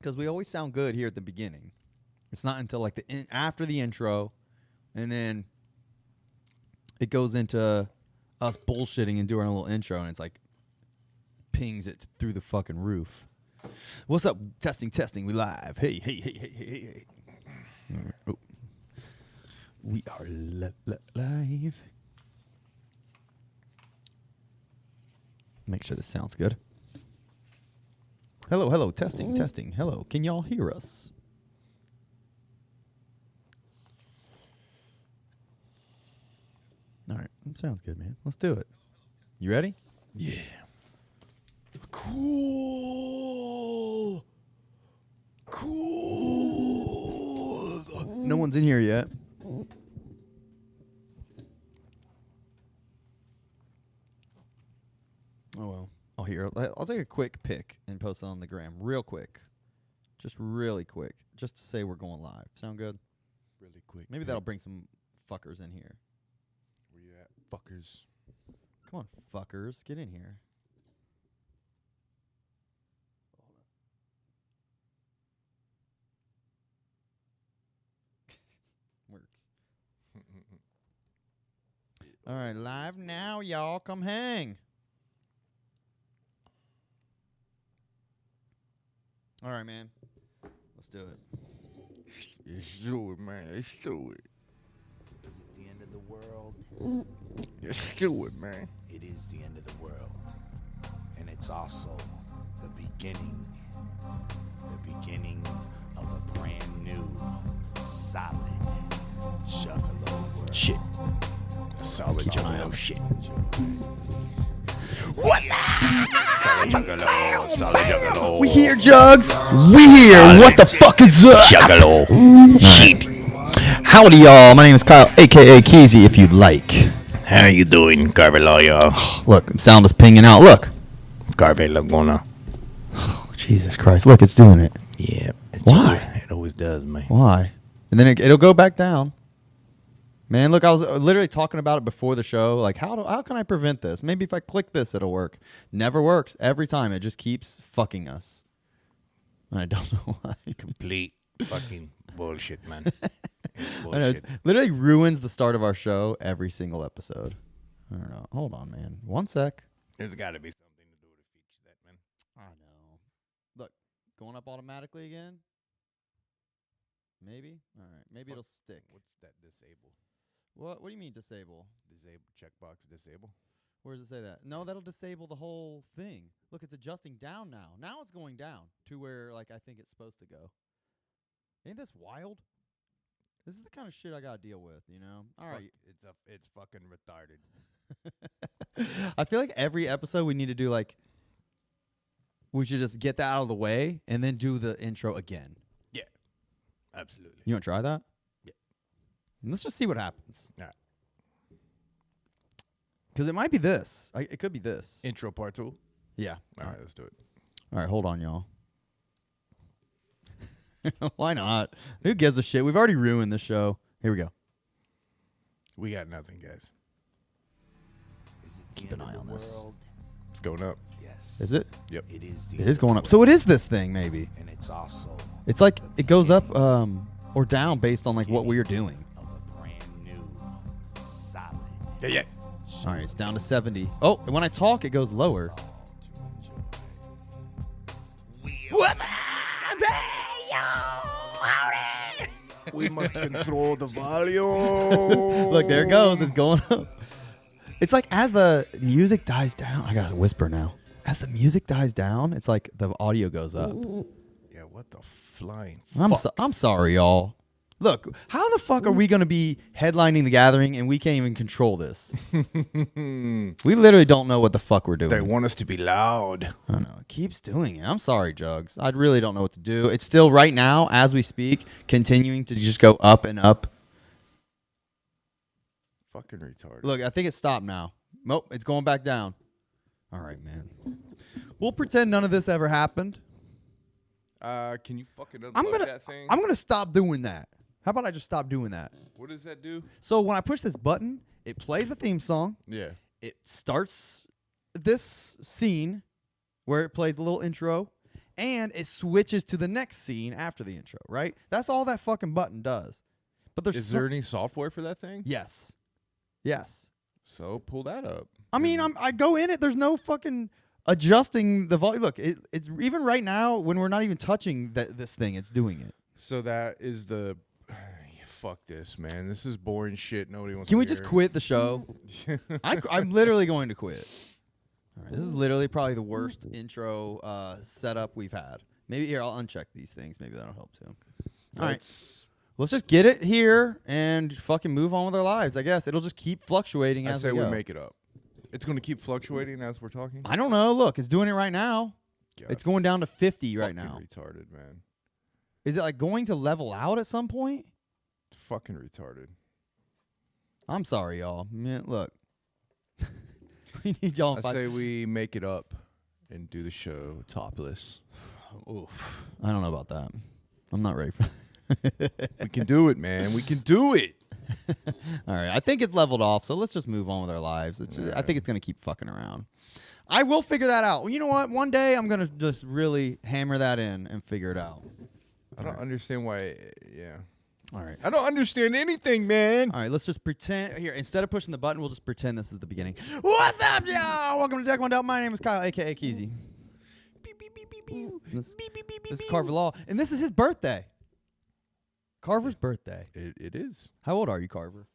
because we always sound good here at the beginning. It's not until like after the intro, and then it goes into us bullshitting and doing a little intro, and it's like pings it through the fucking roof. What's up? Testing, we live. Hey. Oh. We are live. Make sure this sounds good. Hello, testing. Hello, can y'all hear us? All right, sounds good, man. Let's do it. You ready? Yeah. Cool. No one's in here yet. Oh, well. I'll take a quick pic and post it on the gram real quick. Just really quick. Just to say we're going live. Sound good? Really quick. Maybe that'll bring some fuckers in here. Where you at, fuckers? Come on, fuckers. Get in here. Works. All right, live now, y'all. Come hang. All right, man. Let's do it. Let's do it, man. Let's do it. Is it the end of the world? Let's do it, man. It is the end of the world. And it's also the beginning of a brand new, solid Juggalo world. Shit. A solid Juggalo shit. What's up? Solid Juggalo. Solid Juggalo. We here, Jugs. We here. What the fuck is up? Juggalo. Shit. Howdy, y'all. My name is Kyle, a.k.a. Keezy, if you'd like. How you doing, Carveloya? Look, sound is pinging out. Look. Carve Laguna. Oh, Jesus Christ. Look, it's doing it. Yeah. Why? It always does, man. Why? And then it'll go back down. Man, look, I was literally talking about it before the show. Like, how can I prevent this? Maybe if I click this, it'll work. Never works. Every time. It just keeps fucking us. And I don't know why. Complete fucking bullshit, man. I know, it literally ruins the start of our show every single episode. I don't know. Hold on, man. 1 sec. There's got to be something to do to fix that, man. I know. Look, going up automatically again? Maybe? All right. Maybe it'll stick. What's that disable? What do you mean disable? Disable checkbox disable. Where does it say that? No, that'll disable the whole thing. Look, it's adjusting down now. Now it's going down to where like I think it's supposed to go. Ain't this wild? This is the kind of shit I gotta deal with, you know? All right. It's fucking retarded. I feel like every episode we need to do like we should just get that out of the way and then do the intro again. Yeah. Absolutely. You wanna try that? Yeah. Let's just see what happens. All right. Because it might be this. It could be this. Intro part 2. Yeah. All right, let's do it. All right, hold on, y'all. Why not? Who gives a shit? We've already ruined the show. Here we go. We got nothing, guys. Is it Keep the an end eye of on the this. world? It's going up. Yes. Is it? Yep. It is the It end is of going the up. So it world. is this thing, maybe. And it's also It's like it goes up or down based on like what we're doing. of a brand new, solid Yeah. All right, it's down to 70. Oh, and when I talk, it goes lower. song to enjoy. What's up? We must control the volume. Look, there it goes. It's going up. It's like as the music dies down. I gotta whisper now. As the music dies down, it's like the audio goes up. Yeah, what the flying I'm sorry, y'all. Look, how the fuck are we gonna be headlining the gathering and we can't even control this? We literally don't know what the fuck we're doing. They want us to be loud. I don't know. It keeps doing it. I'm sorry, Jugs. I really don't know what to do. It's still right now, as we speak, continuing to just go up and up. Fucking retarded. Look, I think it stopped now. Nope, it's going back down. All right, man. We'll pretend none of this ever happened. Can you fucking unplug I'm that thing? gonna stop doing that. How about I just stop doing that? What does that do? So when I push this button, it plays the theme song. Yeah. It starts this scene where it plays the little intro, and it switches to the next scene after the intro, right? That's all that fucking button does. But there's Is there any software for that thing? Yes. So pull that up. I mean, I go in it. There's no fucking adjusting the volume. Look, it's even right now when we're not even touching this thing, it's doing it. So that is the. Fuck this, man. This is boring shit. Nobody wants. Can to we hear. just quit the show? I'm literally going to quit. All right, this is literally probably the worst intro setup we've had. Maybe here I'll uncheck these things. Maybe that'll help too. All right. Let's just get it here and fucking move on with our lives, I guess. It'll just keep fluctuating as we go. I say we make it up. It's going to keep fluctuating as we're talking? I don't know. Look, it's doing it right now. God, it's going down to 50 right now. Retarded, man. Is it like going to level out at some point? Fucking retarded. I'm sorry, y'all. Man, look. We need y'all. I say we make it up and do the show topless. Oof. I don't know about that. I'm not ready for We can do it, man. We can do it. All right. I think it's leveled off, so let's just move on with our lives. I think it's going to keep fucking around. I will figure that out. Well, you know what? One day I'm going to just really hammer that in and figure it out. I don't understand why. Yeah. All right. I don't understand anything, man. All right. Let's just pretend. Here, instead of pushing the button, we'll just pretend this is the beginning. What's up, y'all? Welcome to Deck One Out. My name is Kyle, a.k.a. Keezy. This is Carver Law, and this is his birthday. Carver's birthday. It is. How old are you, Carver?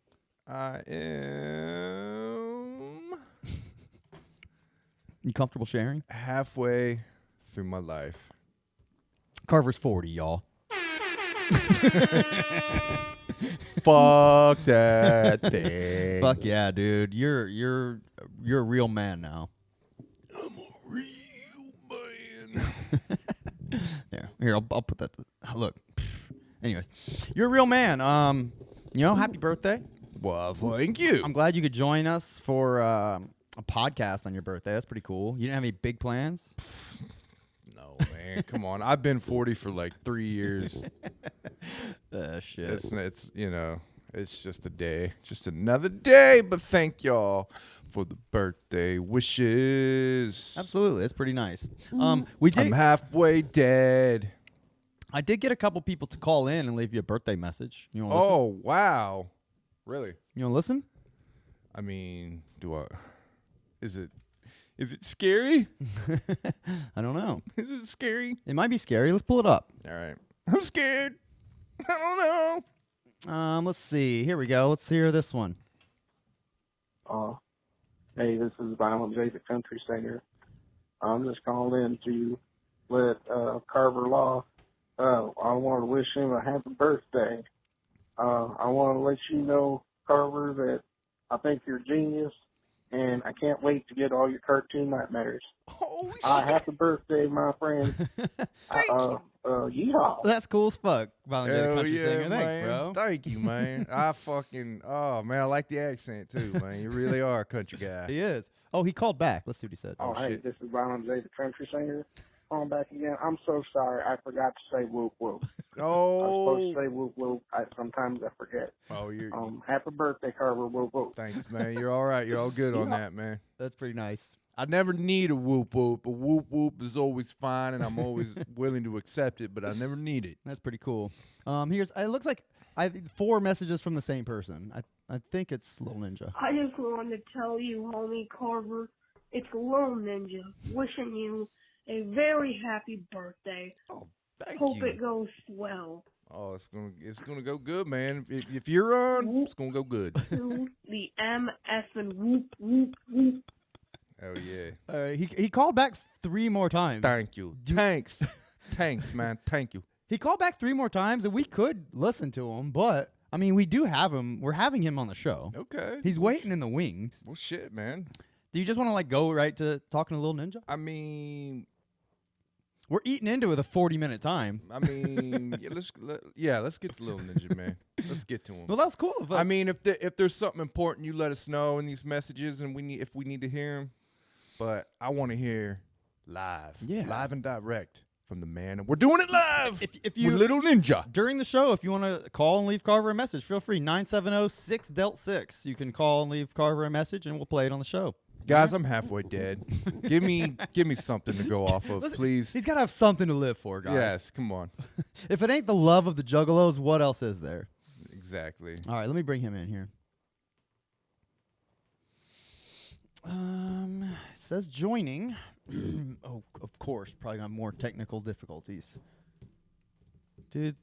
I am You comfortable sharing? halfway through my life. Carver's 40, y'all. Fuck that thing. Fuck yeah, dude. You're a real man now. I'm a real man. Here, I'll put that. Look. Anyways, you're a real man. Happy birthday. Well, thank you. I'm glad you could join us for a podcast on your birthday. That's pretty cool. You didn't have any big plans? No, man. Come on. I've been 40 for like 3 years. Shit. It's just a day. Just another day. But thank y'all for the birthday wishes. Absolutely. It's pretty nice. I'm halfway dead. I did get a couple people to call in and leave you a birthday message. You want to listen? Oh, wow. Really? You want to listen? I mean, is it scary? I don't know. Is it scary? It might be scary. Let's pull it up. All right. I'm scared. I don't know. Let's see. Here we go. Let's hear this one. Hey, this is Violent J, the country singer. I'm just calling in to let Carver Law. I want to wish him a happy birthday. I want to let you know, Carver, that I think you're a genius, and I can't wait to get all your cartoon nightmares. Oh, shit. Happy birthday, my friend. Yeehaw. That's cool as fuck. Violent J, the Hell country yeah, singer. Thanks, man. bro. Thank you, man. I like the accent too, man. You really are a country guy. He is. Oh, he called back. Let's see what he said. Oh, hey, shit. this is Violent J, the country singer. Calling back again. I'm so sorry. I forgot to say whoop whoop. I was supposed to say whoop whoop. Sometimes I forget. Oh, you're. Happy birthday, Carver. Whoop whoop. Thanks, man. You're all right. You're all good on that, man. That's pretty nice. I never need a whoop whoop. A whoop whoop is always fine, and I'm always willing to accept it, but I never need it. That's pretty cool. It looks like 4 messages from the same person. I think it's Lil Ninja. I just wanted to tell you, homie Carver, it's Lil Ninja wishing you a very happy birthday. Oh, thank Hope you. it goes swell. Oh, it's gonna go good, man. If you're on, it's gonna go good. To the MF and whoop whoop whoop. Oh yeah. All right, he called back 3 more times. Thank you. Thanks. Thanks, man. Thank you. He called back 3 more times, and we could listen to him, but I mean, we do have him. We're having him on the show. Okay. He's waiting in the wings. Well, shit, man. Do you just want to go right to talking to Lil Ninja? I mean, We're eating into it with a 40-minute time. let's get to Lil Ninja, man. Let's get to him. Well, that's cool. I mean, if there's something important, you let us know in these messages, and if we need to hear him. But I want to hear live, live and direct from the man, and we're doing it live. If you with Little Ninja during the show, if you want to call and leave Carver a message, feel free. 970-6-6. You can call and leave Carver a message, and we'll play it on the show. Guys, I'm halfway dead. Give me something to go off of, Listen, please. He's got to have something to live for, guys. Yes, come on. If it ain't the love of the Juggalos, what else is there? Exactly. All right, let me bring him in here. It says joining. Oh, of course, probably got more technical difficulties. Dude,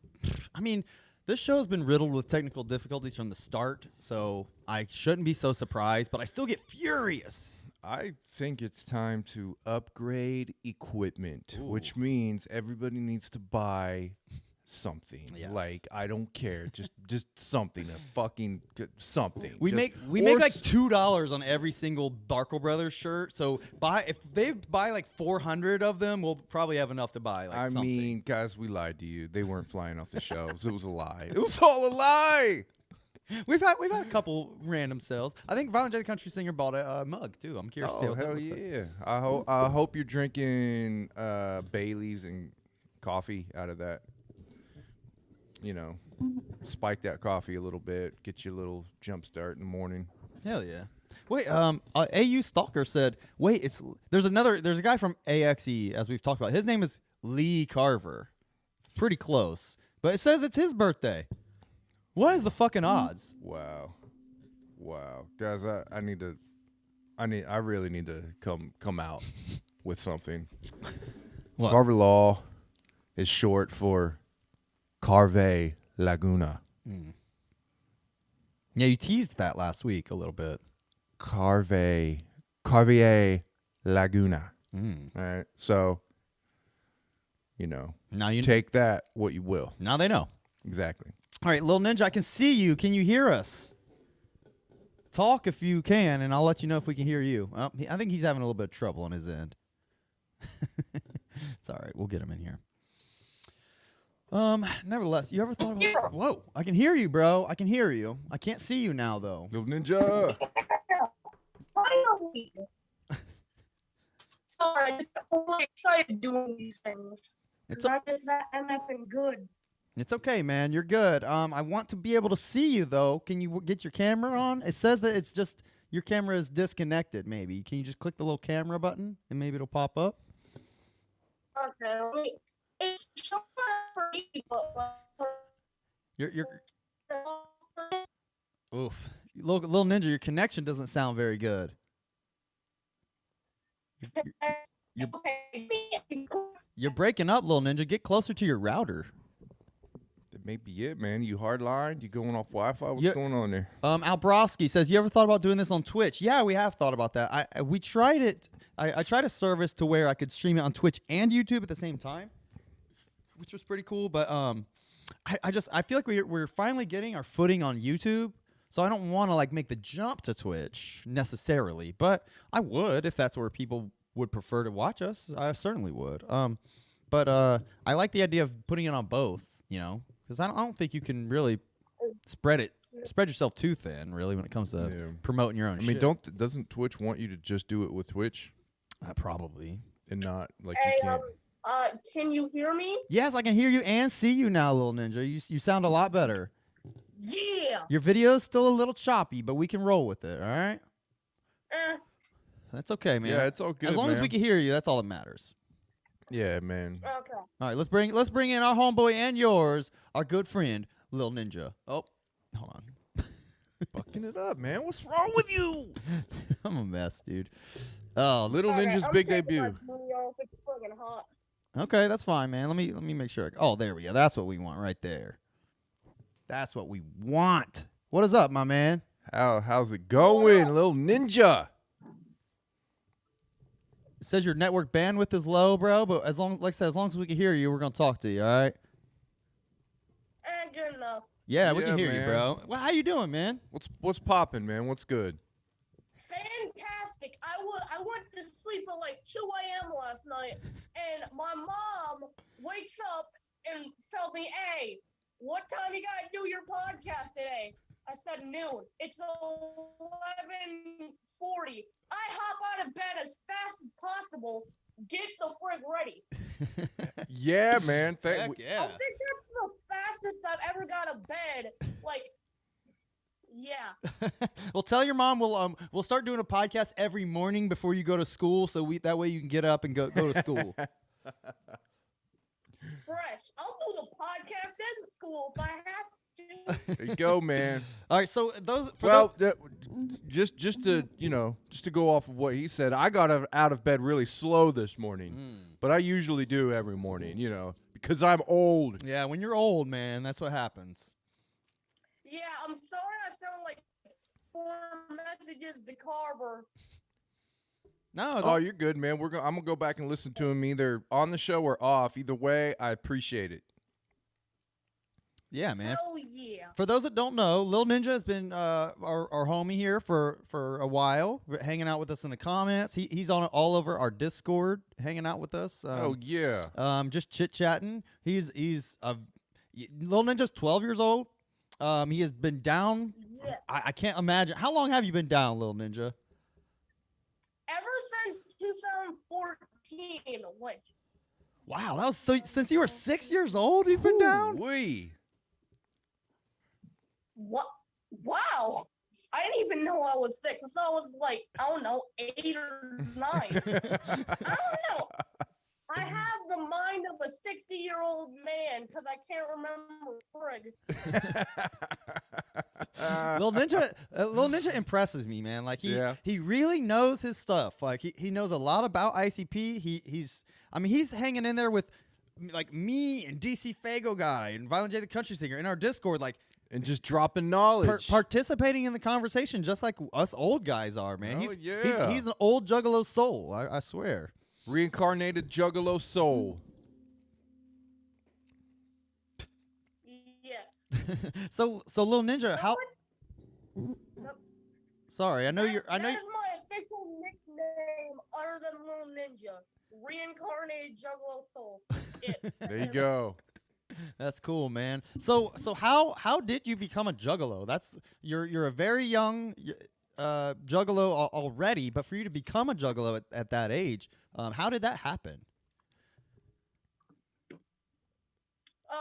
I mean, this show's been riddled with technical difficulties from the start, so I shouldn't be so surprised, but I still get furious. I think it's time to upgrade equipment, Ooh. which means everybody needs to buy something. Yes. Like, I don't care, just something, something. We make like $2 on every single Barkle Brothers shirt. So if they buy like 400 of them, we'll probably have enough to buy like something. mean, guys, we lied to you. They weren't flying off the shelves. It was a lie. It was all a lie. We've had a couple random sales. I think Violent J the Country Singer bought a mug too. I'm curious to see Oh, what that hell looks like. yeah. I hope you're drinking Bailey's and coffee out of that. You know, spike that coffee a little bit, get you a little jump start in the morning. Hell yeah. Wait, AU Stalker said, wait, there's a guy from AXE, as we've talked about. His name is Lee Carver. Pretty close. But it says it's his birthday. What is the fucking odds? Wow. Guys, I really need to come out with something. What? Carver Law is short for Carve Laguna. Yeah, you teased that last week a little bit. Carve Laguna. All right. So, Now you take that what you will. Now they know. Exactly. All right, Lil Ninja, I can see you. Can you hear us? Talk if you can, and I'll let you know if we can hear you. I think he's having a little bit of trouble on his end. It's all right. We'll get him in here. Nevertheless, you ever thought about... Whoa, I can hear you, bro. I can hear you. I can't see you now, though. Lil Ninja. Finally. Sorry, I'm just really excited doing these things. It's I'm just that MFing good. It's okay, man. You're good. I want to be able to see you, though. Can you get your camera on? It says that it's just... Your camera is disconnected, maybe. Can you just click the little camera button, and maybe it'll pop up? Okay, let me... It's showing for me, but... You're Oof. Lil Ninja, your connection doesn't sound very good. You're breaking up, Lil Ninja. Get closer to your router. That may be it, man. You hardlined? You going off Wi-Fi? What's going on there? Albrowski says, you ever thought about doing this on Twitch? Yeah, we have thought about that. We tried it. I tried a service to where I could stream it on Twitch and YouTube at the same time, which was pretty cool. But I feel like we're finally getting our footing on YouTube. So I don't want to like make the jump to Twitch necessarily, but I would if that's where people would prefer to watch us. I certainly would. But I like the idea of putting it on both, because I don't think you can really spread yourself too thin, really, when it comes to promoting your own shit. I mean, doesn't Twitch want you to just do it with Twitch? Probably. And not like Hey, you can't. can you hear me? Yes, I can hear you and see you now, Lil Ninja. You sound a lot better. Yeah. Your video is still a little choppy, but we can roll with it, all right? That's okay, man. Yeah, it's all good, As long as man. we can hear you, that's all that matters. Yeah, man. Okay. All right, let's bring in our homeboy and yours, our good friend, Lil Ninja. Oh, hold on. Fucking it up, man. What's wrong with you? I'm a mess, dude. Oh, Little Ninja's big debut. It's friggin' hot. okay, that's fine, man. Let me make sure. Oh, there we go. That's what we want right there. That's what we want. What is up, my man? How's it going, Little Ninja? It says your network bandwidth is low, bro, but as long as we can hear you, we're gonna talk to you. All right? Good enough. Yeah, we Yeah, can hear you, man. bro. Well, how you doing, man? What's popping, man? What's good? Fantastic. I went to sleep at like 2 a.m. last night, and my mom wakes up and tells me, "Hey, what time you gotta do your podcast today?" I said noon. It's 11:40. I hop out of bed as fast as possible. Get the frig ready. Yeah, man. Heck I yeah. think that's the fastest I've ever got out of bed. Like, Yeah. Well, tell your mom we'll start doing a podcast every morning before you go to school, so that way you can get up and go to school. Fresh. I'll do the podcast in school if I have to. There you go, man. All right, so those for Well, just to go off of what he said, I got out of bed really slow this morning, but I usually do every morning, because I'm old. yeah, when you're old, man, that's what happens. Yeah, I'm sorry I sound like 4 messages to Carver. No, Oh, you're good, man. I'm gonna go back and listen to him either on the show or off. Either way, I appreciate it. yeah, man. Oh, yeah. For those that don't know, Lil Ninja has been our homie here for a while, hanging out with us in the comments. He's on all over our Discord, hanging out with us. Oh yeah. Just chit chatting. Lil Ninja's 12 years old. He has been down. Yeah. I can't imagine. How long have you been down, Lil Ninja? Ever since 2014, which Wow, that was since you were 6 years old. You've been down. We. what? Wow, I didn't even know I was 6. So I was like, I don't know, 8 or 9. I don't know. I have the mind of a 60-year-old man because I can't remember frig. Lil Ninja impresses me, man. Like he really knows his stuff. Like he knows a lot about ICP. He's hanging in there with like me and DC Fago guy and Violent J the Country Singer in our Discord, like And just dropping knowledge. participating in the conversation just like us old guys are, man. Oh, He's an old juggalo soul. I swear. Reincarnated juggalo soul. Yes. So Lil Ninja, how? Sorry, I know you're. I know. That is my official nickname other than Lil Ninja. Reincarnated Juggalo Soul. There you go. That's cool, man. So how did you become a juggalo? You're a very young juggalo already, but for you to become a juggalo at that age, how did that happen?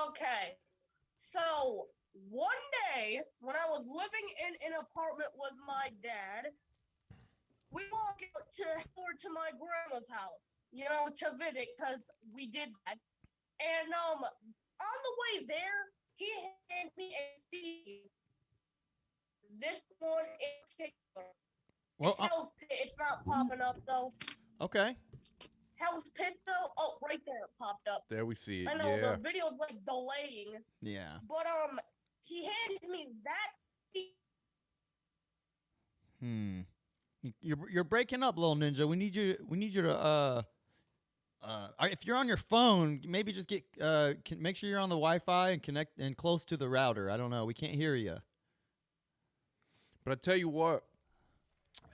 Okay. So one day when I was living in an apartment with my dad, we walked out to my grandma's house, to visit because we did that. And on the way there, he handed me a CD. This one in particular. Well, It's Hell's Pit. It's not popping up though. Okay. Hell's Pit though. Oh, right there it popped up. There we see it. I know Yeah. the video's like delaying. Yeah. But he handed me that CD. You're breaking up, Lil Ninja. We need you to if you're on your phone, maybe just make sure you're on the Wi-Fi and connect and close to the router. I don't know. We can't hear you. But I tell you what,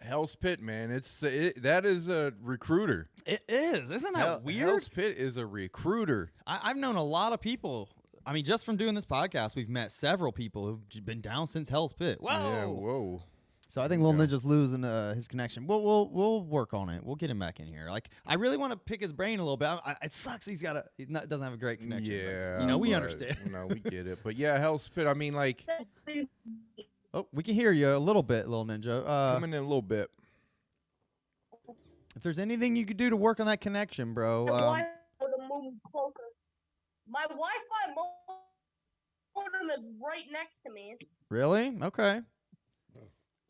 Hell's Pit, man, that is a recruiter. It is. Isn't that weird? Hell's Pit is a recruiter. I've known a lot of people. I mean, just from doing this podcast, we've met several people who've been down since Hell's Pit. Whoa. Yeah, whoa. So I think Lil Ninja's losing his connection. We'll work on it. We'll get him back in here. Like I really want to pick his brain a little bit. It sucks he doesn't have a great connection. Yeah, but, we but, understand. No, we get it. But yeah, Hell's Pit. I mean, like Oh, we can hear you a little bit, Lil Ninja. coming in a little bit. If there's anything you could do to work on that connection, bro. My Wi-Fi move closer. My Wi-Fi modem is right next to me. Really? Okay.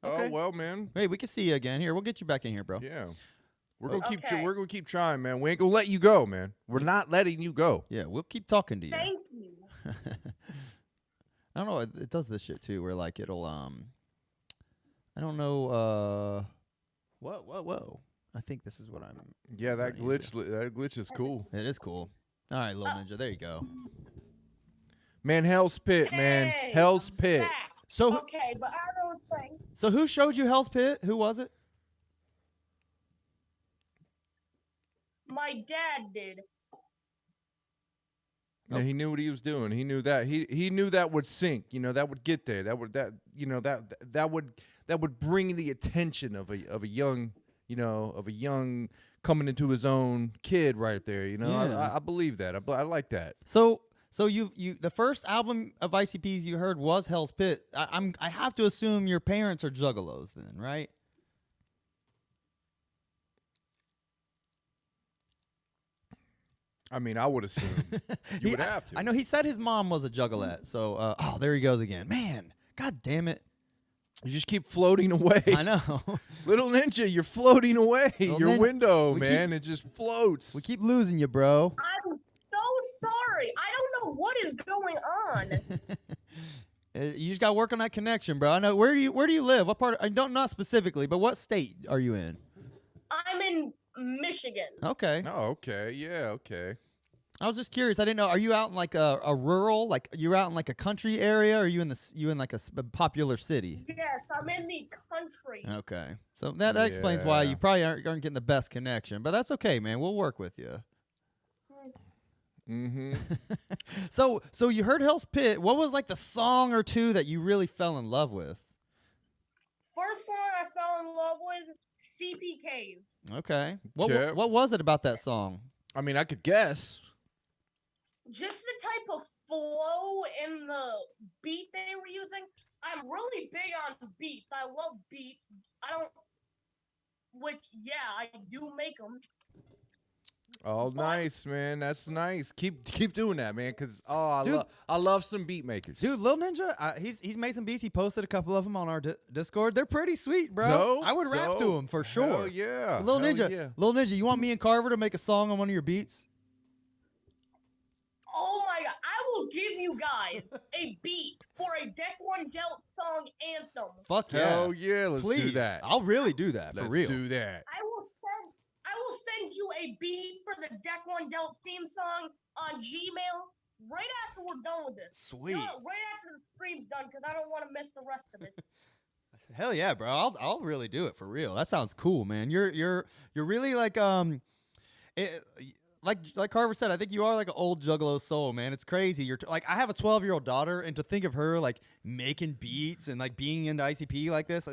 Oh well, man. Hey, we can see you again. Here, we'll get you back in here, bro. Yeah, we're gonna keep Okay. we're gonna keep trying, man. We ain't gonna let you go, man. We're not letting you go. Yeah, we'll keep talking to you. Thank you. I don't know. It does this shit too, where like it'll I don't know. Whoa. I think this is what I'm. Yeah, that Right, glitch is cool, It is cool. All right, Lil Ninja. There you go. man. Hell's Pit, man. Hey, Hell's I'm Pit. back. So Okay, but I was saying, so who showed you Hell's Pit? Who was it? my dad did. Yeah, he knew what he was doing. He knew that he knew that would sink. That would get there. That would bring the attention of a young coming into his own kid right there. Yeah. I believe that. I like that. So So you the first album of ICP's you heard was Hell's Pit. I have to assume your parents are juggalos then, right? I mean, I would assume you would have to. I know he said his mom was a juggalette. So oh, there he goes again. Man, god damn it. You just keep floating away. I know. Little Ninja, you're floating away. Little Your Ninja, window, we man, it just floats. We keep losing you, bro. I'm so sorry. I don't know what is going on. You just got to work on that connection, bro. I know. Where do you live? What part? I don't, not specifically, but what state are you in? I'm in Michigan. Okay. Oh, okay. Yeah, okay. I was just curious. I didn't know. Are you out in like a rural, like you're out in like a country area, or are you in like a popular city? Yes, I'm in the country. Okay. So that explains why Yeah. you probably aren't getting the best connection, but that's okay, man. We'll work with you. Mm-hmm. So you heard Hell's Pit. What was like the song or two that you really fell in love with? First one I fell in love with, CPKs. Okay. Okay. What was it about that song? I mean, I could guess. Just the type of flow and the beat they were using. I'm really big on beats. I love beats. I do make them. Oh, nice, man. That's nice. Keep doing that, man. Cause I love some beat makers, Dude, Lil Ninja, he's made some beats. He posted a couple of them on our Discord. They're pretty sweet, bro. Dope, I would rap to dope. them for sure. Hell yeah, Lil Hell Ninja, yeah. Lil Ninja, you want me and Carver to make a song on one of your beats? Oh my god, I will give you guys a beat for a Deck One Dealt song anthem. Fuck yeah. Hell yeah, let's Please. do that. I'll really do that, Let's for real. do that. I will send you a beat for the Deck One Dealt theme song on Gmail right after we're done with this. Sweet. You know what, right after the stream's done, because I don't want to miss the rest of it. Hell yeah, bro. I'll really do it for real. That sounds cool, man. You're really like like Carver said, I think you are like an old juggalo soul, man. It's crazy. You're like, I have a 12-year-old daughter, and to think of her like making beats and like being into ICP like this,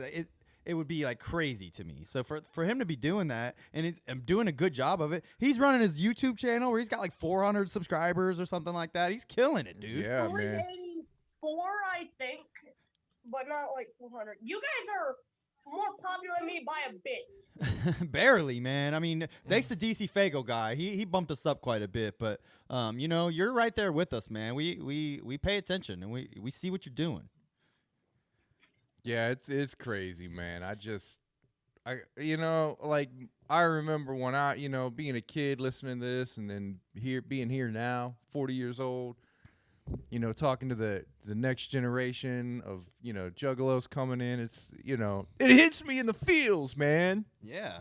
it would be like crazy to me. So for him to be doing that and doing a good job of it, he's running his YouTube channel where he's got like 400 subscribers or something like that. He's killing it, dude. Yeah, man. 384, I think, but not like 400. You guys are more popular than me by a bit. Barely, man. I mean, thanks to DC Fago guy, he bumped us up quite a bit. But you know, you're right there with us, man. We pay attention and we see what you're doing. Yeah, it's crazy, man. I remember when being a kid listening to this, and then being here now, 40 years old, talking to the next generation of, juggalos coming in. It's, it hits me in the feels, man. Yeah.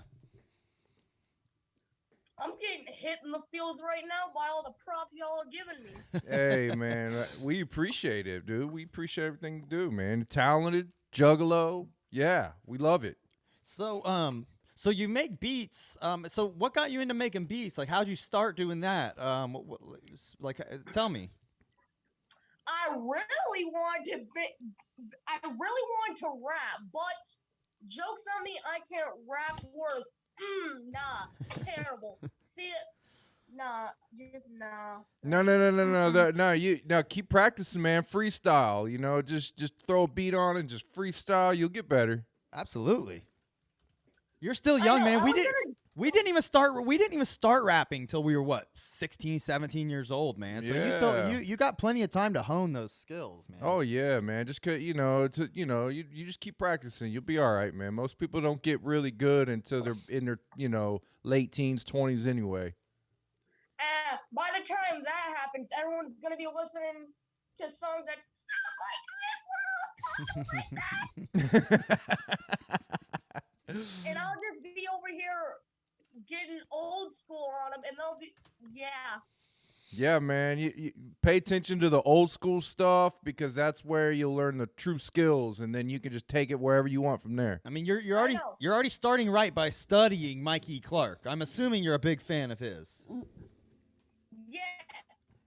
I'm getting hit in the feels right now by all the props y'all are giving me. Hey, man, we appreciate it, dude. We appreciate everything you do, man. Talented, juggalo. Yeah, we love it. So so you make beats. So what got you into making beats? Like, how'd you start doing that? Tell me. I really want to rap, but jokes on me, I can't rap worth. Nah, terrible. See it? Nah, just nah. No. You keep practicing, man. Freestyle. Just throw a beat on and just freestyle. You'll get better. Absolutely. You're still young, man. We didn't even start rapping till we were what, 16, 17 years old, man. So you got plenty of time to hone those skills, man. Oh yeah, man. Just you just keep practicing. You'll be all right, man. Most people don't get really good until they're in their late teens, 20s anyway. By the time that happens, everyone's gonna be listening to songs that sound like this. And I'll just be over here getting old school on them, and they'll be, yeah. Yeah, man. You pay attention to the old school stuff, because that's where you'll learn the true skills, and then you can just take it wherever you want from there. I mean, you're already starting right by studying Mikey Clark. I'm assuming you're a big fan of his. Yes.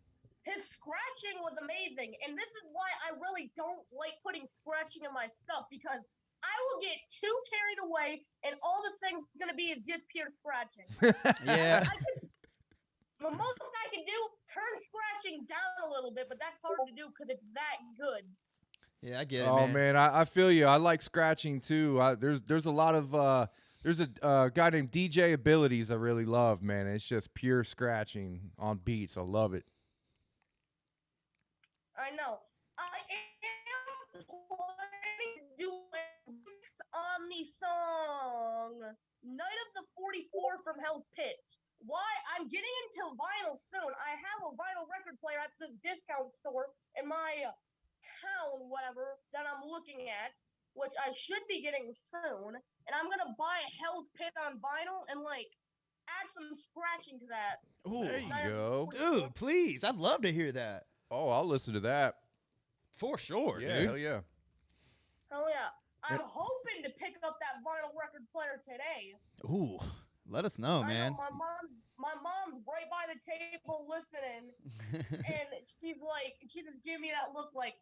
His scratching was amazing, and this is why I really don't like putting scratching in my stuff, because I will get too carried away, and all this thing's gonna be is just pure scratching. Yeah. The most I can do, turn scratch scratching down a little bit, but that's hard to do because it's that good. Yeah, I get it, Oh man. man, I feel you. I like scratching too. There's a lot of there's a guy named DJ Abilities I really love, man. It's just pure scratching on beats. I love it. I know. I am planning to do a mix on the song Night of the 44 from Hell's Pit. Why? I'm getting into vinyl soon. I have a vinyl record player at this discount store in my town, whatever, that I'm looking at, which I should be getting soon. And I'm gonna buy Hell's Pit on vinyl and like add some scratching to that. Ooh, There you Night of the go. 44. dude, please, I'd love to hear that Oh, I'll listen to that. for sure, Yeah, dude. hell yeah. Hell yeah. I'm hoping to pick up that vinyl record player today. Ooh, let us know, I man. know my mom's right by the table listening, and she's just giving me that look like,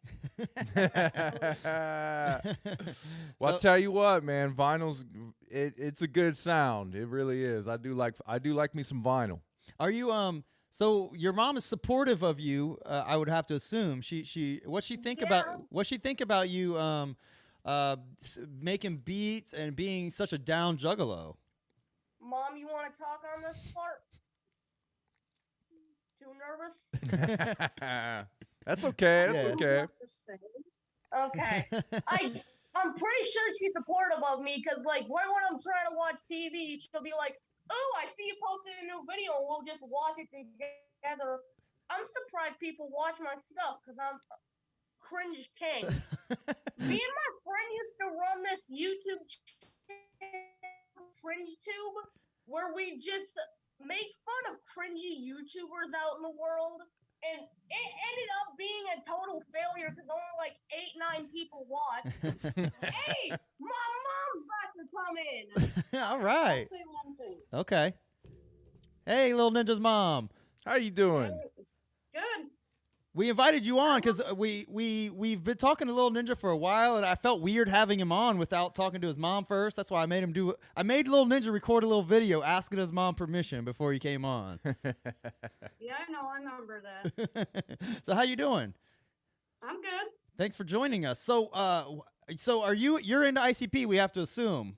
Well, I'll So- tell you what, man. Vinyl's it's a good sound. It really is. I do like me some vinyl. Are you So your mom is supportive of you. I would have to assume. What's she think about you making beats and being such a down juggalo? Mom, you want to talk on this part? Too nervous? That's okay. That's Yeah. okay. What to say? Okay. I'm pretty sure she's supportive of me because, like, when I'm trying to watch TV, she'll be like, "Oh, I see you posted a new video, and we'll just watch it together." I'm surprised people watch my stuff because I'm cringe king. Me and my friend used to run this YouTube Cringe Tube where we just make fun of cringy YouTubers out in the world. And it ended up being a total failure because only like 8-9 people watched. Hey, my mom's about to come in. All I'll right. say one thing. Okay. Hey, Lil Ninja's mom. How you doing? Good. We invited you on because we've been talking to Lil Ninja for a while, and I felt weird having him on without talking to his mom first. That's why I made Lil Ninja record a little video asking his mom permission before he came on. Yeah, I know. I remember that. So how you doing? I'm good. Thanks for joining us. So you're into ICP? We have to assume.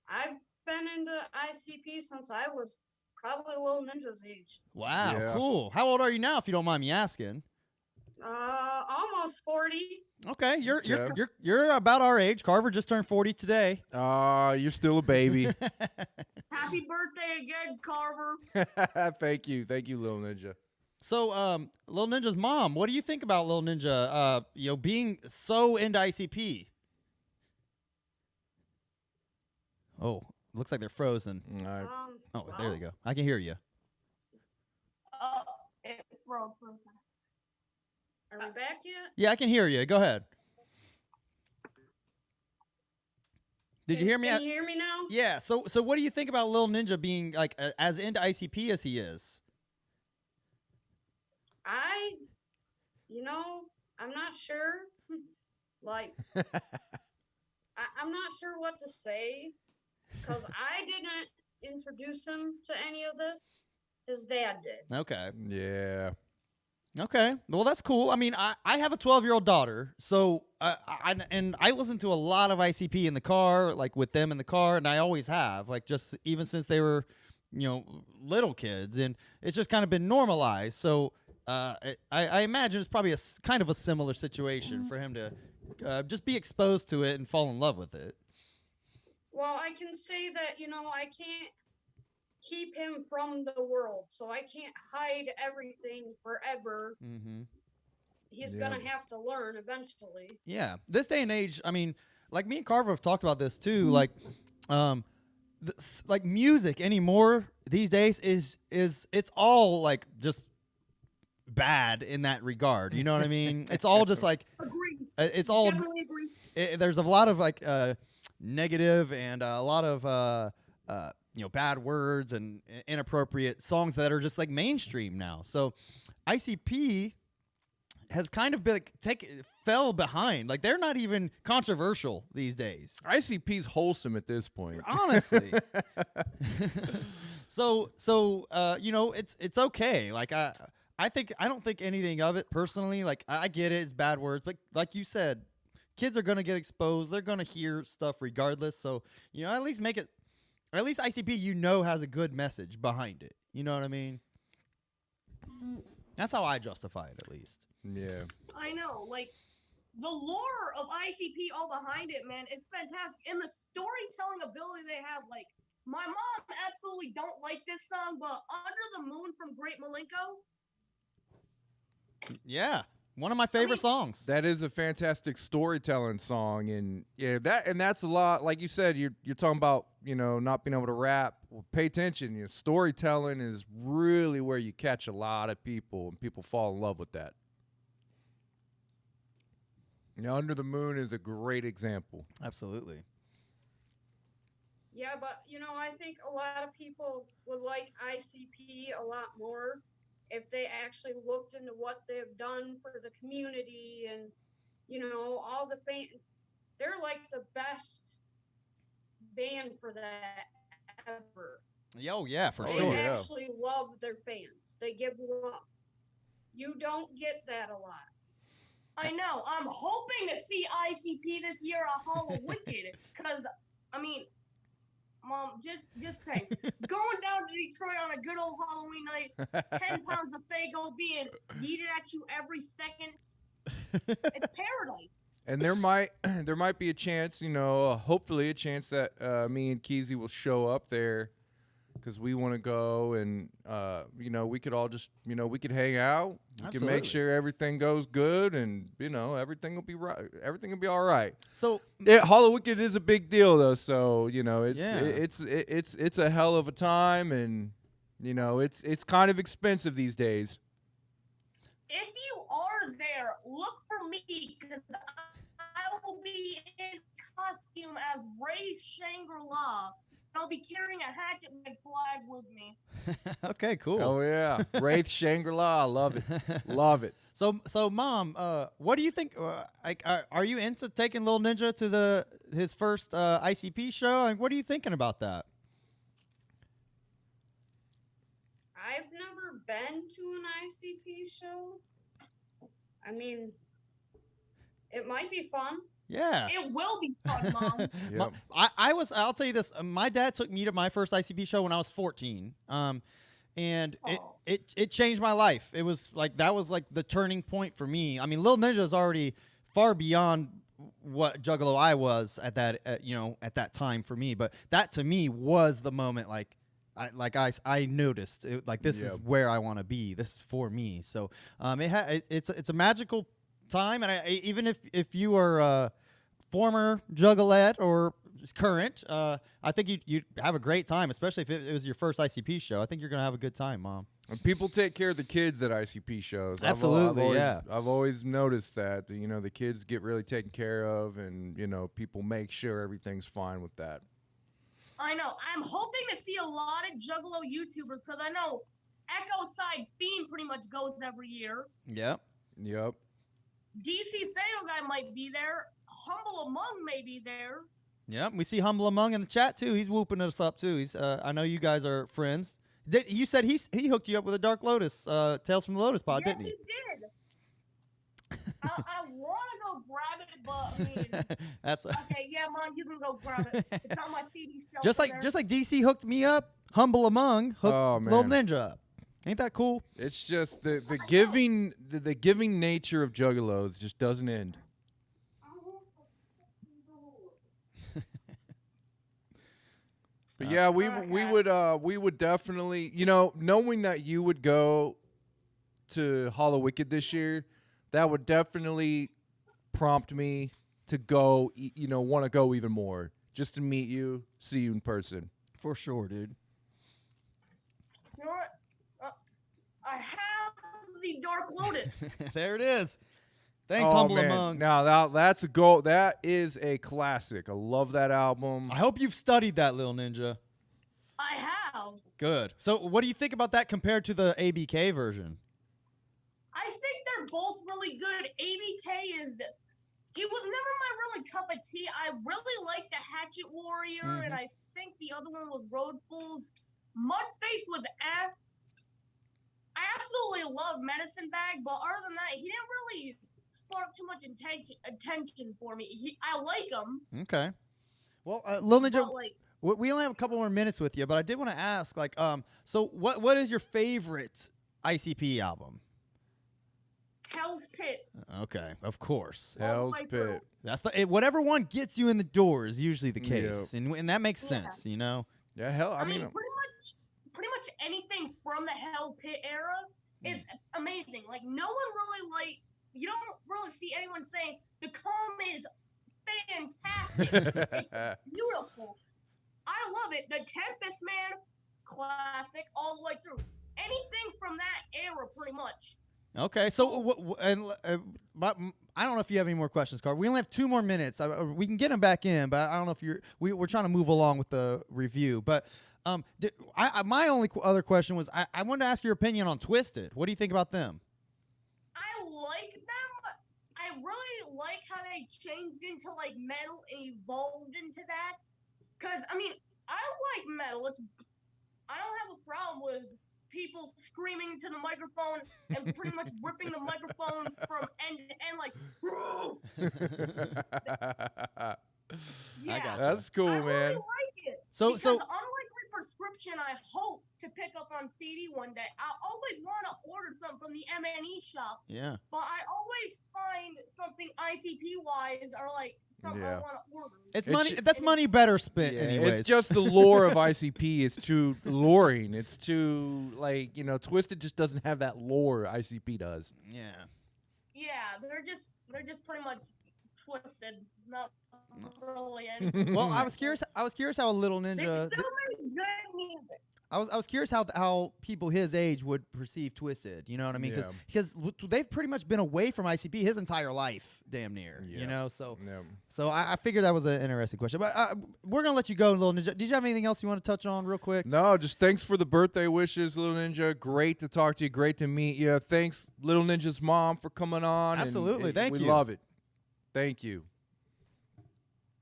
I've been into ICP since I was probably Lil Ninja's age. Wow, Yeah. cool. How old are you now, if you don't mind me asking? Almost 40. Okay, you're Okay. you're about our age. Carver just turned 40 today. You're still a baby. Happy birthday again, Carver. Thank you, Lil Ninja. So, Lil Ninja's mom, what do you think about Lil Ninja? Being so into ICP. Oh, looks like they're frozen. All right. Oh, there they go. I can hear you. It's from. Are we back yet? Yeah, I can hear you. Go ahead. Did you hear me? Can you hear me now? Yeah. So what do you think about Lil Ninja being like as into ICP as he is? I'm not sure. Like, I'm not sure what to say because I didn't introduce him to any of this. His dad did. Okay. Yeah. Okay. Well, that's cool. I mean, I have a 12-year-old daughter, so I listen to a lot of ICP in the car, like with them in the car, and I always have, like just even since they were, little kids, and it's just kind of been normalized. So I imagine it's probably kind of a similar situation for him to just be exposed to it and fall in love with it. Well, I can say that, I can't keep him from the world, so I can't hide everything forever. Mm-hmm. He's Yeah. gonna have to learn eventually. Yeah, this day and age, I mean, like me and Carver have talked about this too. Like, like music anymore these days is it's all like just bad in that regard. You know what I mean? It's all just like Agree. it's all. Definitely agree. There's a lot of like negative and a lot of bad words and inappropriate songs that are just like mainstream now. So ICP has kind of been fell behind. Like they're not even controversial these days. ICP's wholesome at this point. Honestly. So it's okay. Like I don't think anything of it personally. Like I get it, it's bad words, but like you said, kids are gonna get exposed. They're gonna hear stuff regardless. So at least make it. At least ICP, has a good message behind it. You know what I mean? That's how I justify it, at least. Yeah. I know, like the lore of ICP all behind it, man. It's fantastic, and the storytelling ability they have. Like my mom absolutely don't like this song, but Under the Moon from Great Milenko. Yeah, one of my favorite songs. That is a fantastic storytelling song, and that's a lot. Like you said, you're talking about not being able to rap. Well, pay attention. Storytelling is really where you catch a lot of people, and people fall in love with that. Under the Moon is a great example. Absolutely. Yeah, but I think a lot of people would like ICP a lot more if they actually looked into what they've done for the community and all the fans. They're like the best band for that ever. Oh yeah, for They sure. actually love their fans. They give love. You don't get that a lot. I know. I'm hoping to see ICP this year at Hall of Wicked, because Mom, just think, going down to Detroit on a good old Halloween night, 10 pounds of Faygo being yeeted at you every second. It's paradise. And there might be a chance, hopefully a chance that me and Keezy will show up there because we want to go and we could all just we could hang out. We can make sure everything goes good and everything will be right. Everything will be all right. So Hall of Wicked is a big deal though, so it's a hell of a time, and it's kind of expensive these days. If you are there, look for me because I will be in costume as Ray Shangri-La. I'll be carrying a hatchet red flag with me. Okay, cool. Oh yeah, Wraith Shangri-La, I love it, love it. So Mom, what do you think? Are you into taking Lil Ninja to his first ICP show? What are you thinking about that? I've never been to an ICP show. I mean, it might be fun. Yeah. It will be fun, Mom. Yep. I'll tell you this. My dad took me to my first ICP show when I was 14. And it changed my life. It was like, that was like the turning point for me. I mean, Lil Ninja is already far beyond what Juggalo I was at that, at that time for me. But that to me was the moment, I noticed it, this is where I want to be. This is for me. So it's a magical time, and even if you are former Juggalette or current, I think you'd have a great time, especially if it was your first ICP show. I think you're gonna have a good time, Mom. And people take care of the kids at ICP shows. Absolutely, I've always noticed that the kids get really taken care of, and people make sure everything's fine with that. I know. I'm hoping to see a lot of Juggalo YouTubers because I know Echo Side Fiend pretty much goes every year. Yep. DC Fail Guy might be there. Humble Among may be there. Yep. We see Humble Among in the chat too. He's whooping us up too. He's I know you guys are friends. You said he hooked you up with a Dark Lotus, Tales from the Lotus Pod, yes, didn't he? He did. I want to go grab it, but That's okay. Yeah, Mom, you can go grab it. It's on my CD shelf. just like DC hooked me up. Humble Among hooked Lil Ninja up. Ain't that cool? It's just the giving nature of Juggalos just doesn't end. But yeah, we would definitely, knowing that you would go to Hall of Wicked this year, that would definitely prompt me to go, want to go even more, just to meet you, see you in person. For sure, dude. You know what? I have the Dark Lotus. There it is. Thanks, Humble Among. Now that's a goal. That is a classic. I love that album. I hope you've studied that, Lil Ninja. I have. Good. So what do you think about that compared to the ABK version? I think they're both really good. ABK he was never my really cup of tea. I really liked the Hatchet Warrior, and I think the other one was Road Fools. Mudface was I absolutely love Medicine Bag, but other than that, he didn't really spark too much attention for me. I like him, Okay. Well, Lil Ninja, but like we only have a couple more minutes with you, but I did want to ask, like, so what is your favorite ICP album? Hell's Pits. Okay, of course. All the Hell's way through. Pit. That's whatever one gets you in the door is usually the case, Yep. and that makes Yeah. sense, you know. Yeah, hell. I mean, pretty much anything from the Hell Pit era is amazing. Like no one really you don't really see anyone saying the calm is fantastic. It's beautiful. I love it. The Tempest Man, classic all the way through. Anything from that era, pretty much. Okay, so I don't know if you have any more questions, Carver. We only have 2 more minutes. We can get them back in, but I don't know if we're trying to move along with the review. But my only other question was I wanted to ask your opinion on Twisted. What do you think about them? I like them. I really like how they changed into like metal and evolved into that. Cause I mean, I like metal. I don't have a problem with people screaming to the microphone and pretty much ripping the microphone from end to end, like. Yeah, That's cool, I man. really like it. So Because unlike Prescription, I hope to pick up on CD one day. I always want to order something from the MNE shop, yeah. but I always find something ICP wise or like something I Yeah. want to order. It's It's money. ju- That's money better spent, Yeah, anyways. it's just the lore of ICP is too luring. It's too Twisted just doesn't have that lore ICP does. yeah. Yeah, they're just pretty much twisted, not really anything. Well, I was curious how a Lil They Ninja. still make good music. I was curious how people his age would perceive Twisted. You know what I mean? Yeah. Because they've pretty much been away from ICP his entire life, damn near. Yeah. You know, so Yeah. so I figured that was an interesting question. But we're gonna let you go, Lil Ninja. Did you have anything else you want to touch on real quick? No, just thanks for the birthday wishes, Little Ninja. Great to talk to you. Great to meet you. Thanks, Little Ninja's mom, for coming on. Absolutely. Thank we you. We love it. Thank you.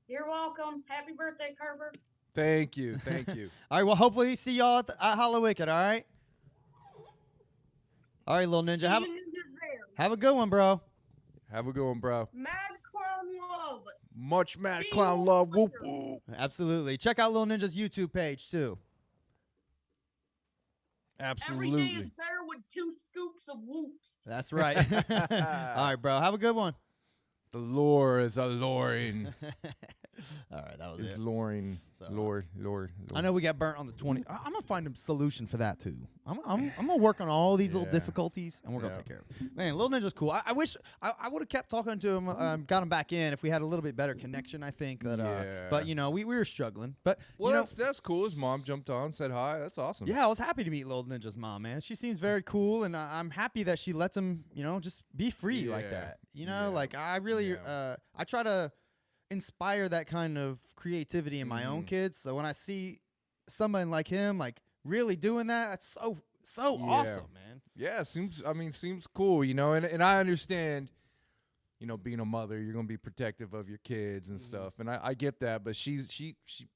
You're welcome. Happy birthday, Carver. Thank you. Thank you. All right. Well, hopefully see y'all at Hollow Wicked. All right. All right, Lil Ninja. See you ninjas there. Have a good one, bro. Have a good one, bro. Mad Clown Love. Much mad See clown you love. Whoop later. whoop. Absolutely. Check out Lil Ninja's YouTube page too. Every day is Absolutely. better with 2 scoops of whoops. That's right. All right, bro. Have a good one. The lore is alluring. All right, that was It's it. luring. So, Lord. I know we got burnt on the 20. I'm gonna find a solution for that too. I'm gonna work on all these little Yeah. difficulties, and we're gonna Yeah. take care of it. Man, Lil Ninja's cool. I wish I would have kept talking to him, got him back in if we had a little bit better connection. I think that, Yeah. but you know, we were struggling. But Well, you know, that's cool. His mom jumped on, said hi. That's awesome. yeah, I was happy to meet Lil Ninja's mom, man. She seems very cool, and I'm happy that she lets him, you know, just be free like Yeah. that. You know, Yeah. like I really, Yeah. I try to inspire that kind of creativity in my own Mhm. kids. So when I see someone like him, like really doing that, that's so Yeah. awesome, man. Yeah, seems cool, you know, and I understand, you know, being a mother, you're gonna be protective of your kids and stuff, and I get that, but she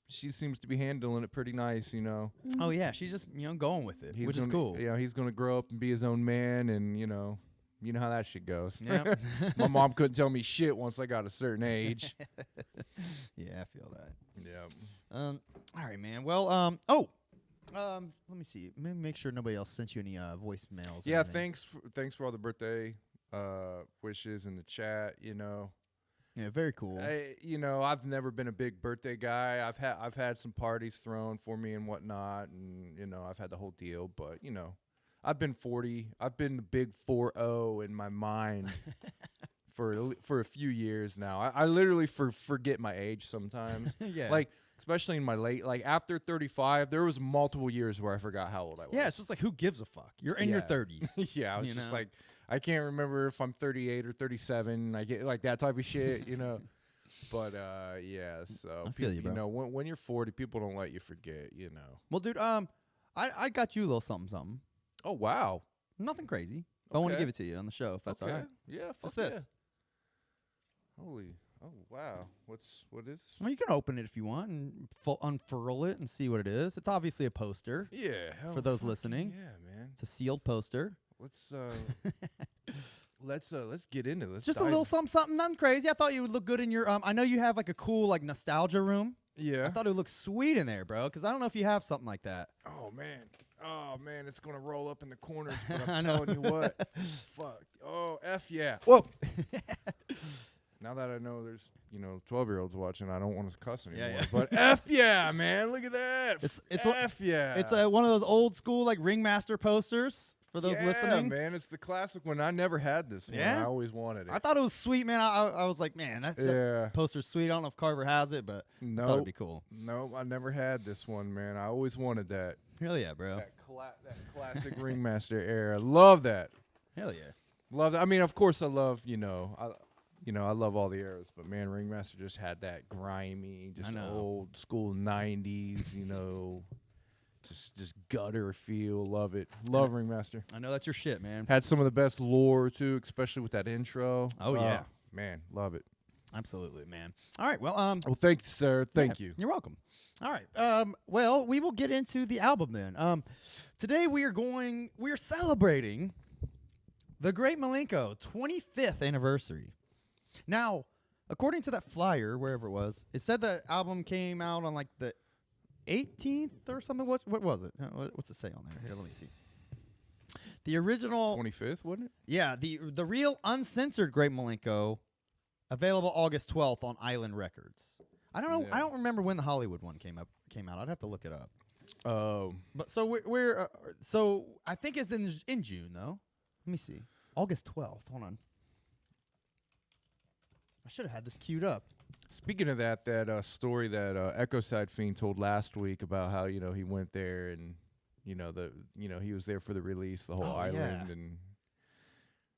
seems to be handling it pretty nice, you know. Oh yeah, she's just going with it, which is gonna, cool. You know, he's gonna grow up and be his own man, and you know how that shit goes. Yeah. My mom couldn't tell me shit once I got a certain age. Yeah, I feel that. Yeah. All right, man. Well, let me see. Make sure nobody else sent you any voicemails. or Yeah, anything. thanks for all the birthday wishes in the chat, you know. Yeah, very cool. I've never been a big birthday guy. I've had some parties thrown for me and whatnot, and you know I've had the whole deal. But you know, I've been 40. I've been the big 40 in my mind for a few years now. I literally forget my age sometimes. Yeah. Like especially in my late, like after 35, there was multiple years where I forgot how old I was. Yeah, it's just like who gives a fuck? You're in your Yeah. 30s. Yeah, I was You just know? like, I can't remember if I'm 38 or 37. I get like that type of shit, you know. But yeah, so I feel you, bro. know, when you're 40, people don't let you forget, you know. Well, dude, I got you a little something. Oh wow, Nothing crazy. But I want to Okay. give it to you on the show if that's okay. all right. Yeah, fuck What's this? yeah. Holy, oh wow, what is? Well, you can open it if you want and unfurl it and see what it is. It's obviously a poster. Yeah, For those fucking listening. Yeah, man. It's a sealed poster. let's get into this. Just a little something, nothing crazy. I thought you would look good in your. I know you have like a cool like nostalgia room. Yeah. I thought it would look sweet in there, bro. Because I don't know if you have something like that. Oh man, it's gonna roll up in the corners. But I I'm know. telling you what, fuck. Oh, yeah. Whoa. Now that I know there's 12-year-olds watching, I don't want to cuss anymore. Yeah. But yeah, man, look at that. It's yeah. It's one of those old school like Ringmaster posters for those listening. Man, it's the classic one. I never had this one. Yeah? I always wanted it. I thought it was sweet, man. I was like, man, that poster's sweet. I don't know if Carver has it, but I thought it'd be cool. Nope, I never had this one, man. I always wanted that. Hell yeah, bro. That classic Ringmaster era. Love that. Hell yeah. Love that. I mean, of course, I love I love all the eras, but man, Ringmaster just had that grimy, just old school '90s, just gutter feel. Love it. Love Ringmaster. I know that's your shit, man. Had some of the best lore too, especially with that intro. Oh yeah, man, love it. Absolutely, man. All right, well, well, thank you, sir. Thank you. You're welcome. All right, well, we will get into the album then. Today we are celebrating the Great Milenko 25th anniversary. Now, according to that flyer, wherever it was, it said the album came out on like the 18th or something. What was it? What's it say on there? Here, let me see. The original 25th, wasn't it? Yeah, the real uncensored Great Milenko, available August 12th on Island Records. I don't know. Yeah. I don't remember when the Hollywood one came out. I'd have to look it up. But so we're so I think it's in June though. Let me see. August 12th. Hold on. I should have had this queued up. Speaking of that story that Echo Side Fiend told last week about how he went there and he was there for the release, the whole island, and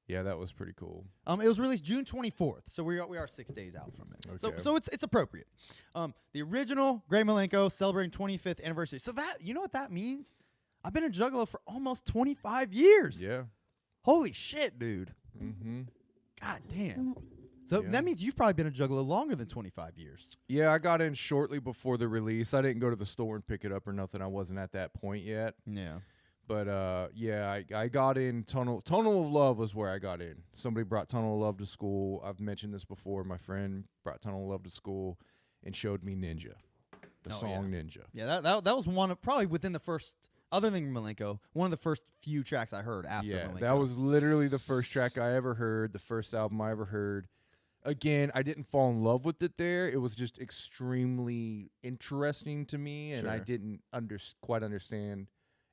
yeah, that was pretty cool. It was released June 24th, so we are 6 days out from it. Okay. So it's appropriate. The original Great Milenko celebrating 25th anniversary. So that what that means? I've been a juggalo for almost 25 years. Yeah. Holy shit, dude. Mm-hmm. God damn. So that means you've probably been a juggalo longer than 25 years. Yeah, I got in shortly before the release. I didn't go to the store and pick it up or nothing. I wasn't at that point yet. Yeah. But I got in Tunnel of Love was where I got in. Somebody brought Tunnel of Love to school. I've mentioned this before. My friend brought Tunnel of Love to school and showed me Ninja, the song Ninja. Yeah, that was one of probably within the first, other than Milenko, one of the first few tracks I heard after Milenko. That was literally the first track I ever heard, the first album I ever heard. Again, I didn't fall in love with it there. It was just extremely interesting to me, and I didn't quite understand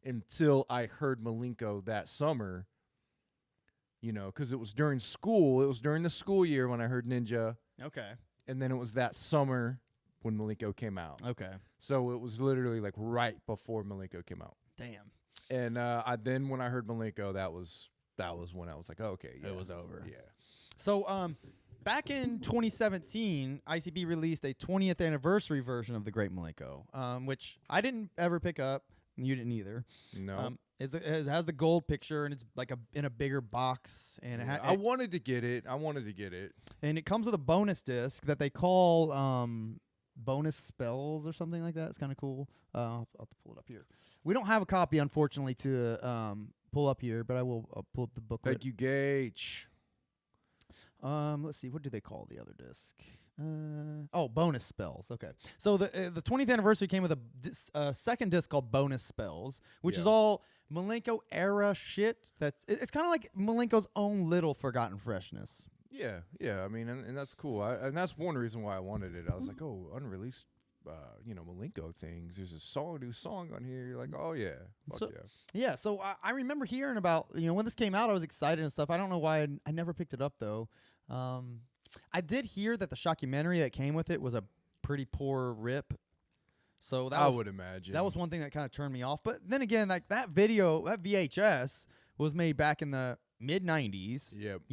until I heard Milenko that summer, because it was during school. It was during the school year when I heard Ninja. Okay. And then it was that summer when Milenko came out. Okay. So it was literally like right before Milenko came out. Damn. And when I heard Milenko, that was when I was like, oh, okay, yeah. It was over. Yeah. So back in 2017, ICB released a 20th anniversary version of the Great Milenko, which I didn't ever pick up. You didn't either. No. It has the gold picture, and it's like in a bigger box. And I wanted to get it. And it comes with a bonus disc that they call bonus spells or something like that. It's kind of cool. I'll have to pull it up here. We don't have a copy, unfortunately, to pull up here, but I'll pull up the booklet. Thank you, Gage. Let's see. What do they call the other disc? Bonus spells. Okay. So the 20th anniversary came with a second disc called Bonus Spells, which is all Milenko era shit. It's kind of like Milenko's own little forgotten freshness. Yeah. I mean, and that's cool. And that's one reason why I wanted it. I was like, oh, unreleased, Milenko things. There's a new song on here. You're like, oh yeah, fuck yeah. Yeah. So I remember hearing about when this came out, I was excited and stuff. I don't know why I never picked it up though. I did hear that the shockumentary that came with it was a pretty poor rip. So I would imagine that was one thing that kind of turned me off. But then again, like that video, that VHS was made back in the mid '90s. Yep.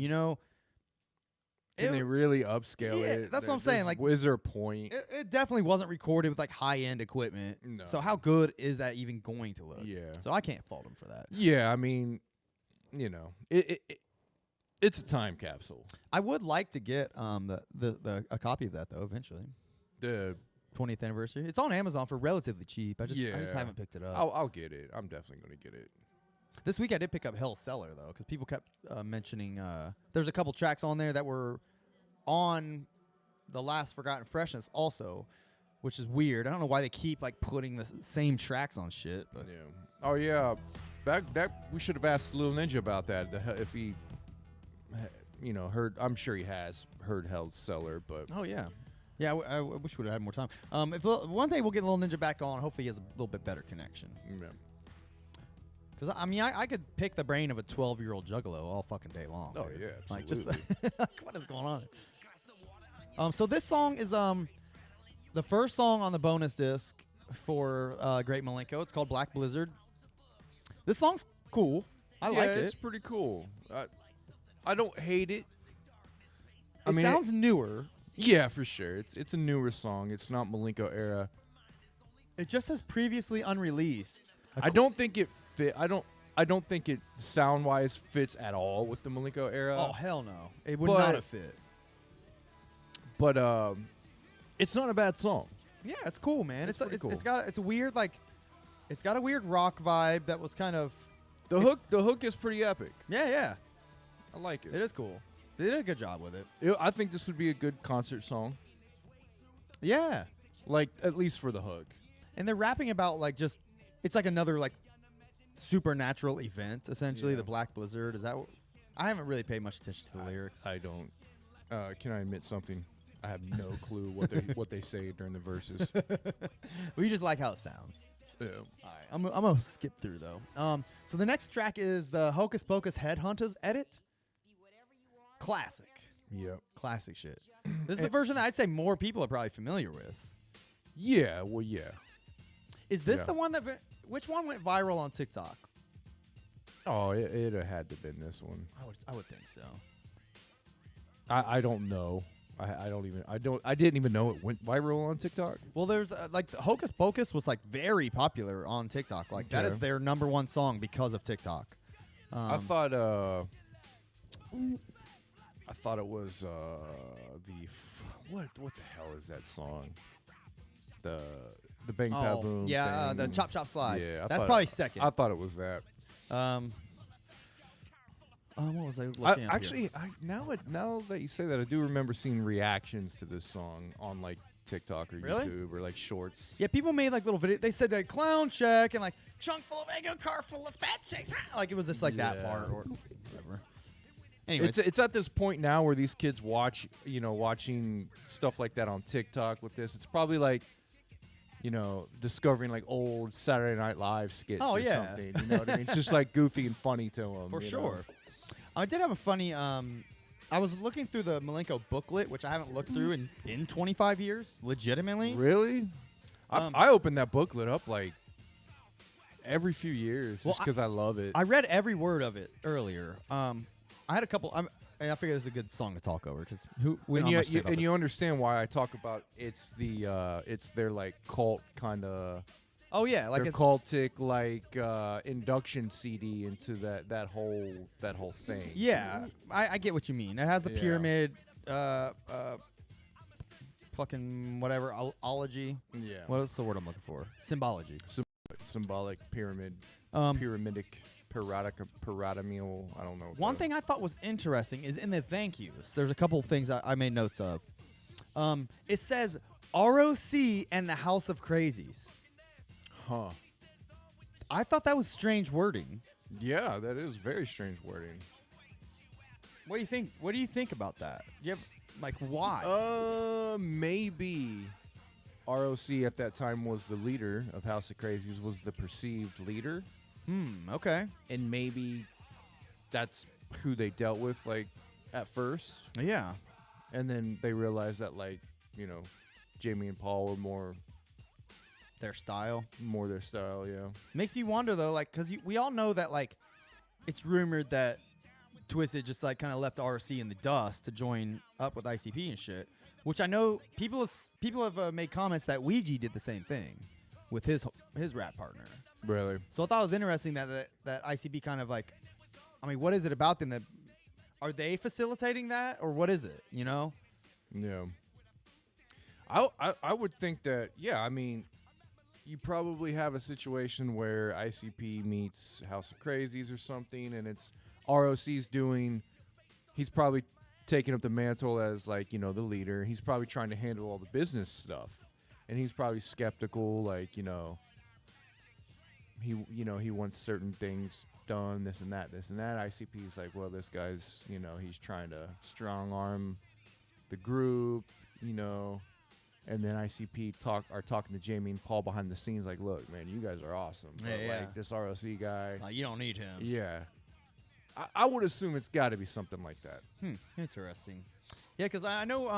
Can they really upscale it? That's what I'm saying. Like, was there a point? It definitely wasn't recorded with like high end equipment. No. So how good is that even going to look? Yeah. So I can't fault them for that. Yeah, I mean, it's a time capsule. I would like to get a copy of that though eventually. The 20th anniversary. It's on Amazon for relatively cheap. I just haven't picked it up. I'll get it. I'm definitely going to get it. This week I did pick up Hell's Cellar though, because people kept mentioning. There's a couple tracks on there that were on the last Forgotten Freshness also, which is weird. I don't know why they keep like putting the same tracks on shit. But Yeah. Oh yeah. That we should have asked Lil Ninja about that. If he, heard. I'm sure he has heard Hell's Cellar, but oh yeah, yeah. I wish we would have had more time. If one day we'll get Lil Ninja back on, hopefully he has a little bit better connection. yeah. Because I mean, I could pick the brain of a 12-year-old juggalo all fucking day long. Oh dude. yeah, Like absolutely. just like, what is going on? So this song is the first song on the bonus disc for Great Milenko. It's called Black Blizzard. This song's cool. I like it. It's pretty cool. I don't hate it. It sounds newer. Yeah, for sure. It's a newer song. It's not Milenko era. It just says previously unreleased. I don't think it fit. I don't think it sound wise fits at all with the Milenko era. Oh hell no! It would but- not have fit. But it's not a bad song. Yeah, it's cool, man. It's pretty cool. It's a weird it's got a weird rock vibe that was kind of The hook is pretty epic. yeah. I like it. It is cool. They did a good job with it. I think this would be a good concert song. Yeah, Like at least for the hook. and they're rapping about like just it's like another like supernatural event essentially. Yeah. The Black Blizzard is that. I haven't really paid much attention to the lyrics. I don't. Can I admit something? I have no clue what they say during the verses. We just like how it sounds. Yeah. All right, I'm gonna skip through though. So the next track is the Hocus Pocus Headhunters edit. Classic. Yep. Classic shit. This is the version that I'd say more people are probably familiar with. Yeah. Well, yeah. Is this Yeah. the one that? Which one went viral on TikTok? Oh, it had to have been this one. I would think so. I don't know. I didn't even know it went viral on TikTok. Well, there's like the Hocus Pocus was like very popular on TikTok. Like that Okay. is their #1 song because of TikTok. I thought it was what the hell is that song? The Bang Pow Boom. yeah, thing. the Chop Chop Slide. Yeah, That's probably second. I thought it was that. What was I looking at? Actually, now that you say that, I do remember seeing reactions to this song on like TikTok or Really? YouTube or like shorts. Yeah, people made like little videos. They said that clown check and like trunk full of ego, car full of fat chicks. Like it was just like that Yeah. part or whatever. Anyways, It's at this point now where these kids watching stuff like that on TikTok with this. It's probably like, discovering like old Saturday Night Live skits Oh, or yeah. something. You know what I mean? It's just like goofy and funny to them. for sure. I did have a funny. I was looking through the Milenko booklet, which I haven't looked through in 25 years, legitimately. Really? I open that booklet up like every few years Well, just because I love it. I read every word of it earlier. I had a couple. And I figured this is a good song to talk over because you understand why I talk about it's their like cult kind of Oh yeah, like their it's, cultic like induction CD into that whole thing. yeah. I get what you mean. It has the Yeah. pyramid, fucking whatever ology. Yeah. What's the word I'm looking for? Symbology. Symbolic pyramid, Um, pyramidic, pyramidal. I don't know. One thing I thought was interesting is in the thank yous. There's a couple things I made notes of. It says ROC and the House of Crazies. Huh. I thought that was strange wording. Yeah, that is very strange wording. What do you think? What do you think about that? You have like why? Maybe ROC at that time was the leader of House of Crazies, was the perceived leader, Okay. and maybe that's who they dealt with like at first, Yeah. and then they realized that like Jamie and Paul were more Their style. their style. Yeah. Makes me wonder though, like, because we all know that like it's rumored that Twisted just like kind of left RC in the dust to join up with ICP and shit. Which I know people have made comments that Ouija did the same thing with his rap partner. Really. So I thought it was interesting that ICP kind of like, I mean, what is it about them that are they facilitating that or what is it? You know? Yeah. I would think that, yeah, I mean, you probably have a situation where ICP meets House of Crazies or something, and it's ROC's doing. He's probably taking up the mantle as like the leader. He's probably trying to handle all the business stuff, and he's probably skeptical. Like he wants certain things done, this and that. ICP's like, well, this guy's he's trying to strong arm the group, and then ICP are talking to Jamie and Paul behind the scenes, like, look, man, you guys are awesome. But, like, this ROC guy. You don't need him. Yeah. I would assume it's got to be something like that. Interesting. Yeah, because I know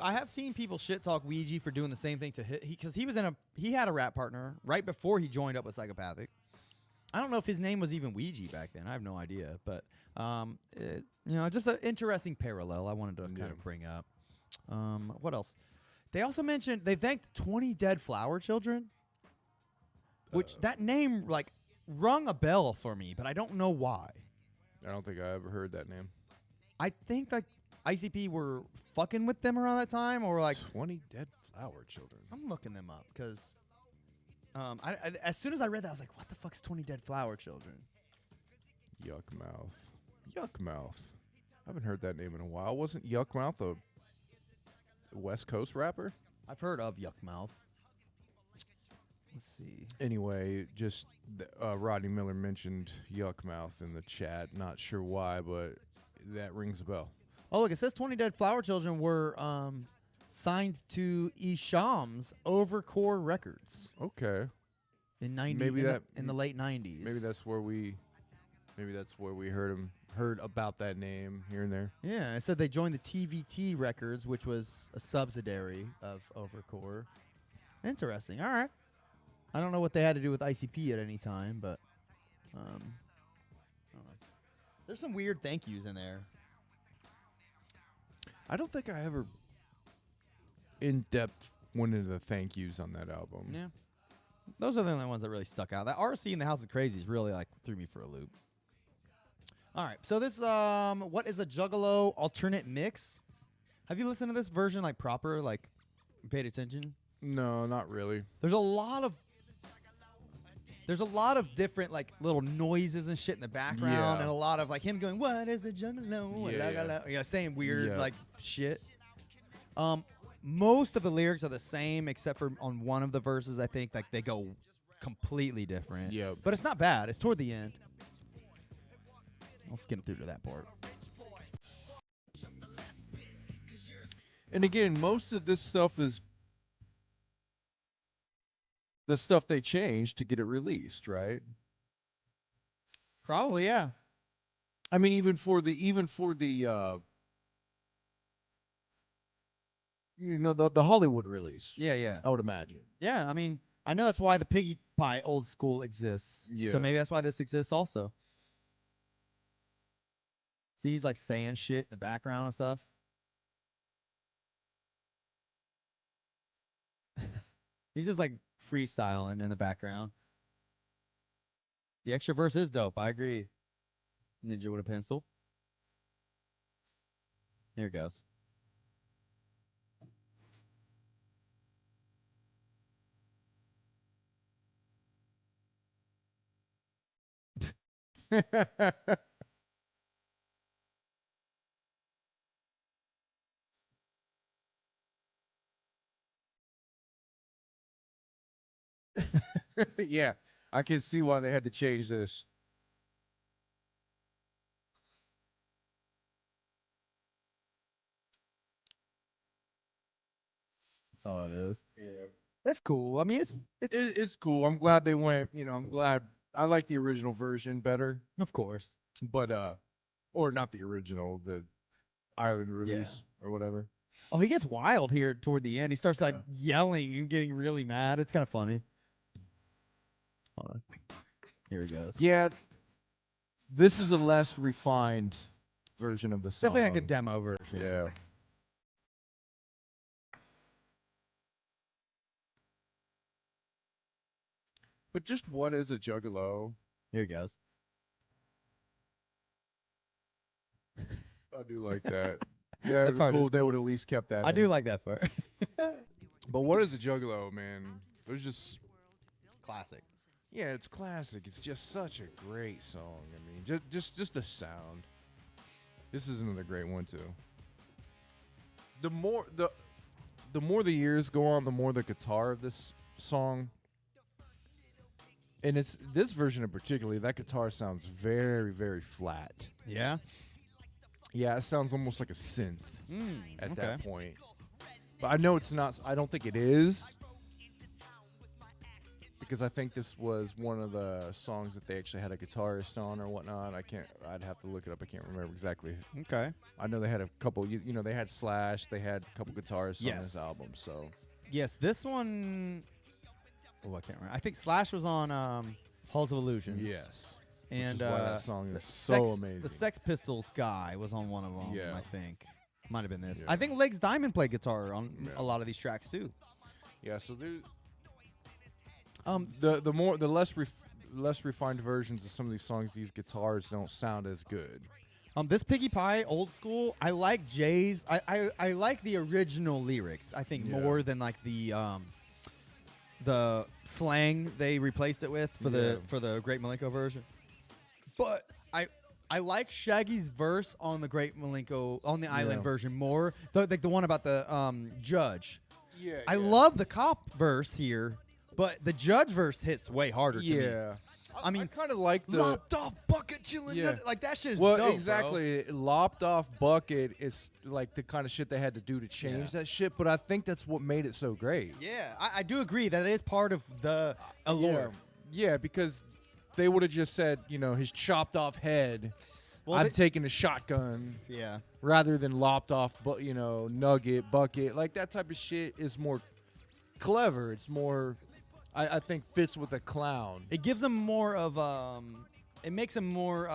I have seen people shit talk Ouija for doing the same thing to because he had a rap partner right before he joined up with Psychopathic. I don't know if his name was even Ouija back then. I have no idea, but just an interesting parallel I wanted to kind of bring up. What else? They also mentioned they thanked 20 dead flower children, which that name like rung a bell for me, but I don't know why. I don't think I ever heard that name. I think like ICP were fucking with them around that time, or like 20 dead flower children. I'm looking them up because as soon as I read that, I was like, what the fuck's 20 dead flower children? Yuck Mouth. I haven't heard that name in a while. Wasn't Yuck Mouth a West Coast rapper? I've heard of Yuck Mouth. Let's see. Anyway, just Rodney Miller mentioned Yuck Mouth in the chat. Not sure why, but that rings a bell. Oh, look, it says 20 Dead Flower Children were signed to Isham's Overcore Records. Okay. In the late 90s. Maybe that's where we heard about that name here and there. Yeah, it said they joined the TVT Records, which was a subsidiary of Overcore. Interesting. All right. I don't know what they had to do with ICP at any time, but I don't know. There's some weird thank yous in there. I don't think I ever in depth went into the thank yous on that album. Yeah. Those are the only ones that really stuck out. That RC in the House of Crazies really like threw me for a loop. All right. So this what is a Juggalo alternate mix? Have you listened to this version like proper, like paid attention? No, not really. There's a lot of different like little noises and shit in the background, and a lot of like him going, "What is a juggalo?" Saying weird like shit. Most of the lyrics are the same, except for on one of the verses. I think like they go completely different. Yeah, but it's not bad. It's toward the end. I'll skim through to that part. And again, most of this stuff is the stuff they changed to get it released, right? Probably, yeah. I mean, even for the the Hollywood release. Yeah. I would imagine. Yeah, I mean, I know that's why the Piggy Pie old school exists. Yeah. So maybe that's why this exists also. See, he's like saying shit in the background and stuff. He's just like freestyling in the background. The extra verse is dope. I agree. Ninja with a pencil. Here it goes. Yeah, I can see why they had to change this. That's all it is. Yeah, That's cool. I mean, it's cool. I'm glad they went. I'm glad. I like the original version better, of course. but or not the original, the island release or whatever. Oh, he gets wild here toward the end. He starts like yelling and getting really mad. It's kind of funny. Hold on. Here he goes. Yeah, this is a less refined version of the song. Definitely like a demo version. Yeah. But just what is a juggalo? Here he goes. I do like that. Yeah, That part is cool. They would at least kept that. I in. do like that part. But what is a juggalo, man? There's just classic. Yeah, it's classic. It's just such a great song. I mean, just the sound. This is another great one too. The more the years go on, the more the guitar of this song, and it's this version in particular, that guitar sounds very, very flat. Yeah. Yeah, it sounds almost like a synth at that okay. point. But I know it's not. I don't think it is. Because I think this was one of the songs that they actually had a guitarist on or whatnot. I'd have to look it up. I can't remember exactly. Okay. I know they had a couple, you know, they had Slash, they had a couple guitarists on this Yes. album, so. Yes, this one. Oh, I can't remember. I think Slash was on Halls of Illusions. Yes. And Which is why that song the is so amazing. The Sex Pistols guy was on one of them. Yeah. I think might have been this. Yeah. I think Legs Diamond played guitar on a lot of these tracks too. Yeah, so the less refined versions of some of these songs, these guitars don't sound as good. This Piggy Pie old school, I like Jay's. I like the original lyrics. I think Yeah. more than like the slang they replaced it with for the Great Milenko version. But I like Shaggy's verse on the Great Milenko on the Island version more. Like the one about the judge. Yeah. I love the cop verse here, but the judge verse hits way harder to me. Yeah. I mean, kind of like the lopped off bucket chilling. Yeah. Like that shit is well, dope, exactly. Lopped off bucket is like the kind of shit they had to do to change that shit. But I think that's what made it so great. Yeah, I do agree that it is part of the allure. Yeah, because they would have just said, you know, his chopped off head. Well, I'm taking a shotgun. Yeah. Rather than lopped off, but you know, nugget, bucket, like that type of shit is more clever. It's more, I think, fits with a clown. It gives them more of it makes them more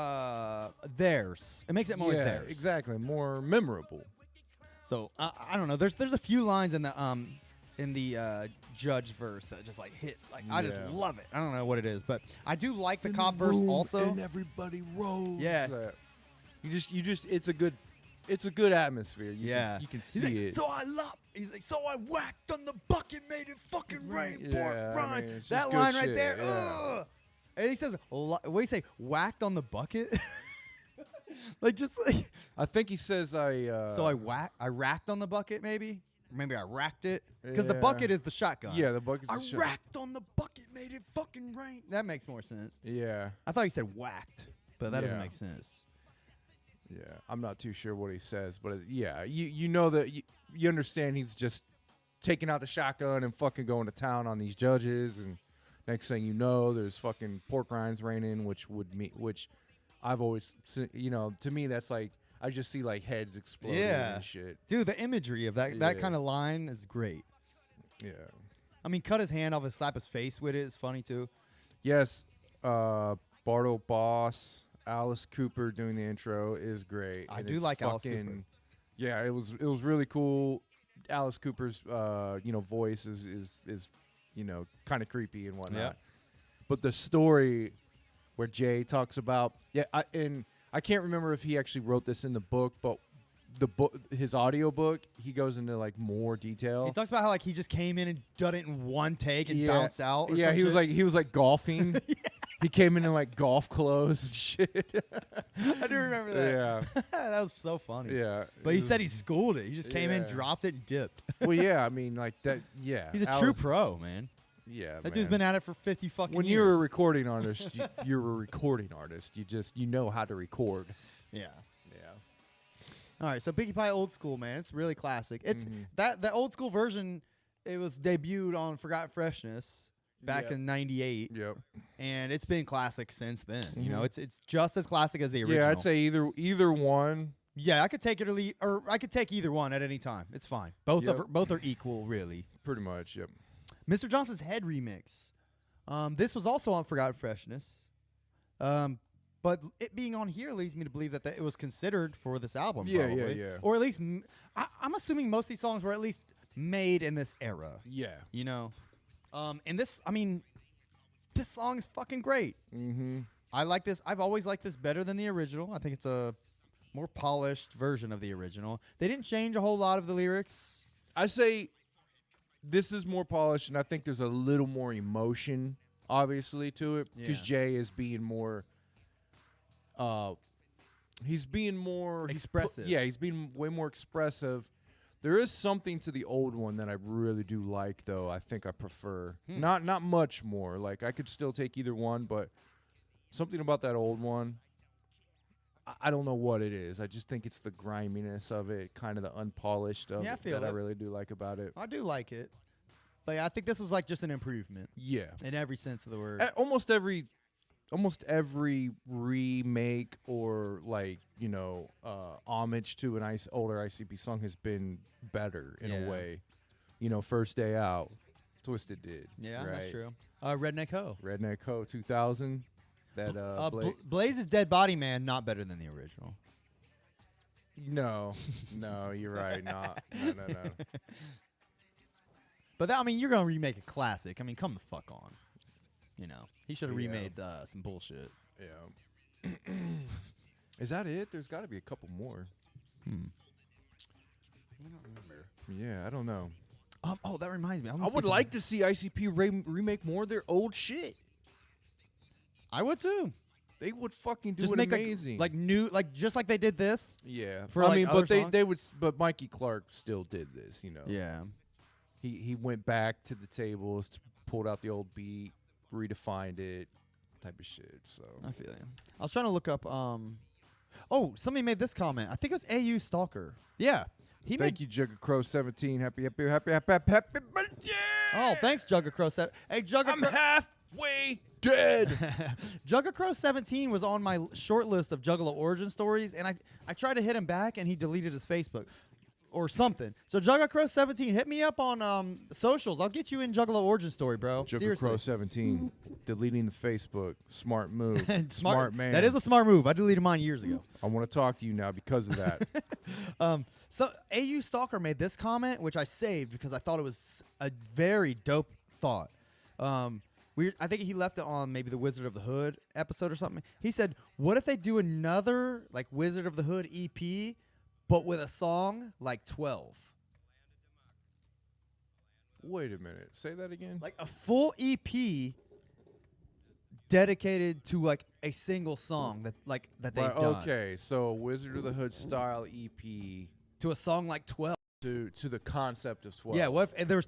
theirs. It makes it more theirs. Exactly, more memorable. So I don't know. There's a few lines in the judge verse that just like hit. Like I just love it. I don't know what it is, but I do like the cop verse also. And everybody rose. Yeah. You just it's a good atmosphere. You can He's see like, it. He's like, so I whacked on the bucket, made it fucking rain, Yeah, pour I rhymes. mean, it's That just good line right shit, there. yeah. Ugh. And he says, what do you say? Whacked on the bucket? Like just like. I think he says So I racked on the bucket, maybe. Or maybe I racked it because the Yeah. bucket is the shotgun. Yeah, the bucket's I the shot. racked on the bucket, made it fucking rain. That makes more sense. Yeah. I thought he said whacked, but that doesn't Yeah. make sense. Yeah, I'm not too sure what he says, but you know that you understand he's just taking out the shotgun and fucking going to town on these judges, and next thing you know, there's fucking pork rinds raining, which I've always to me that's like I just see like heads exploding and shit. Dude, the imagery of that kind of line is great. Yeah. I mean, cut his hand off and slap his face with it is funny too. Yes, Bartle Boss, Alice Cooper doing the intro is great. I and do it's like Alice Cooper. Yeah, it was really cool. Alice Cooper's voice is kind of creepy and whatnot. Yeah. But the story where Jay talks about I can't remember if he actually wrote this in the book, but his audio book, he goes into like more detail. He talks about how like he just came in and done it in one take and bounced out. Or Yeah, some he shit. was like golfing. He came in like golf clothes and shit. I do remember that. Yeah. That was so funny. Yeah. But he said he schooled it. He just came in, Yeah. dropped it, and dipped. Well, yeah, I mean, like that. Yeah, He's a true pro, man. Yeah, That dude's been at it for 50 fucking When years. you're a recording artist, you're a recording artist. You know how to record. Yeah. Yeah. All right, so Piggy Pie old school, man. It's really classic. It's Mm-hmm. that old school version. It was debuted on Forgot Freshness back in '98, Yep. and it's been classic since then. You know, it's just as classic as the original. Yeah, I'd say either one. Yeah, I could take it or I could take either one at any time. It's fine. Both Yep. both are equal, really. Pretty much. Yep. Mr. Johnson's Head remix. This was also on Forgotten Freshness. But it being on here leads me to believe that it was considered for this album. Yeah, probably. yeah. Or at least, I'm assuming most of these songs were at least made in this era. Yeah. You know? And this, I mean, this song is fucking great. Mm-hmm. I like this. I've always liked this better than the original. I think it's a more polished version of the original. They didn't change a whole lot of the lyrics. I say this is more polished, and I think there's a little more emotion obviously, to it because Yeah. Jay is being more. He's being more Expressive. he's being way more expressive. There is something to the old one that I really do like, though. I think I prefer not much more. Like I could still take either one, but something about that old one. I don't know what it is. I just think it's the griminess of it, kind of the unpolished of Yeah, I it feel that I it. really do like about it. I do like it. But yeah, I think this was like just an improvement Yeah. in every sense of the word. Almost every remake or like homage to an older ICP song has been better in a Yeah. way. First Day Out, Twisted did. Yeah, right? that's true. Redneck Ho. Redneck Ho 2000. That Blaze's Dead Body Man, not better than the original. no, you're right. No. But that, I mean, you're gonna remake a classic. I mean, come the fuck on. He should have Yeah. remade some bullshit. Yeah. Is that it? There's got to be a couple more. I don't remember. Yeah, I don't know. Oh, that reminds me. I would like to see ICP remake more of their old shit. I would too. They would fucking do Just it make amazing. like new, just like they did this. yeah. for, I like, mean, other but they songs? would. But Mikey Clark still did this. Yeah. He went back to the tables, pulled out the old beat, redefined it, type of shit. So I feel you. I was trying to look up. Oh, somebody made this comment. I think it was AU Stalker. Yeah. He thank made. you, Jugga Crow 17. Happy birthday! Oh, thanks, Jugga Crow. Hey, Jugga I'm Crow. halfway dead. Jugga Crow 17 was on my short list of Juggalo origin stories, and I tried to hit him back, and he deleted his Facebook or something. So Jugga Crow 17, hit me up on socials. I'll get you in Juggalo origin story, bro. Jugga Seriously. Crow 17, deleting the Facebook. Smart move. smart man. That is a smart move. I deleted mine years ago. I want to talk to you now because of that. So AU Stalker made this comment, which I saved because I thought it was a very dope thought. I think he left it on maybe the Wizard of the Hood episode or something. He said, "What if they do another like Wizard of the Hood EP, but with a song like 12, Wait a minute. Say that again. like a full EP dedicated to like a single song that they've Right, done okay, so Wizard of the Hood style EP to a song like 12." to the concept of 12. Yeah, what if there was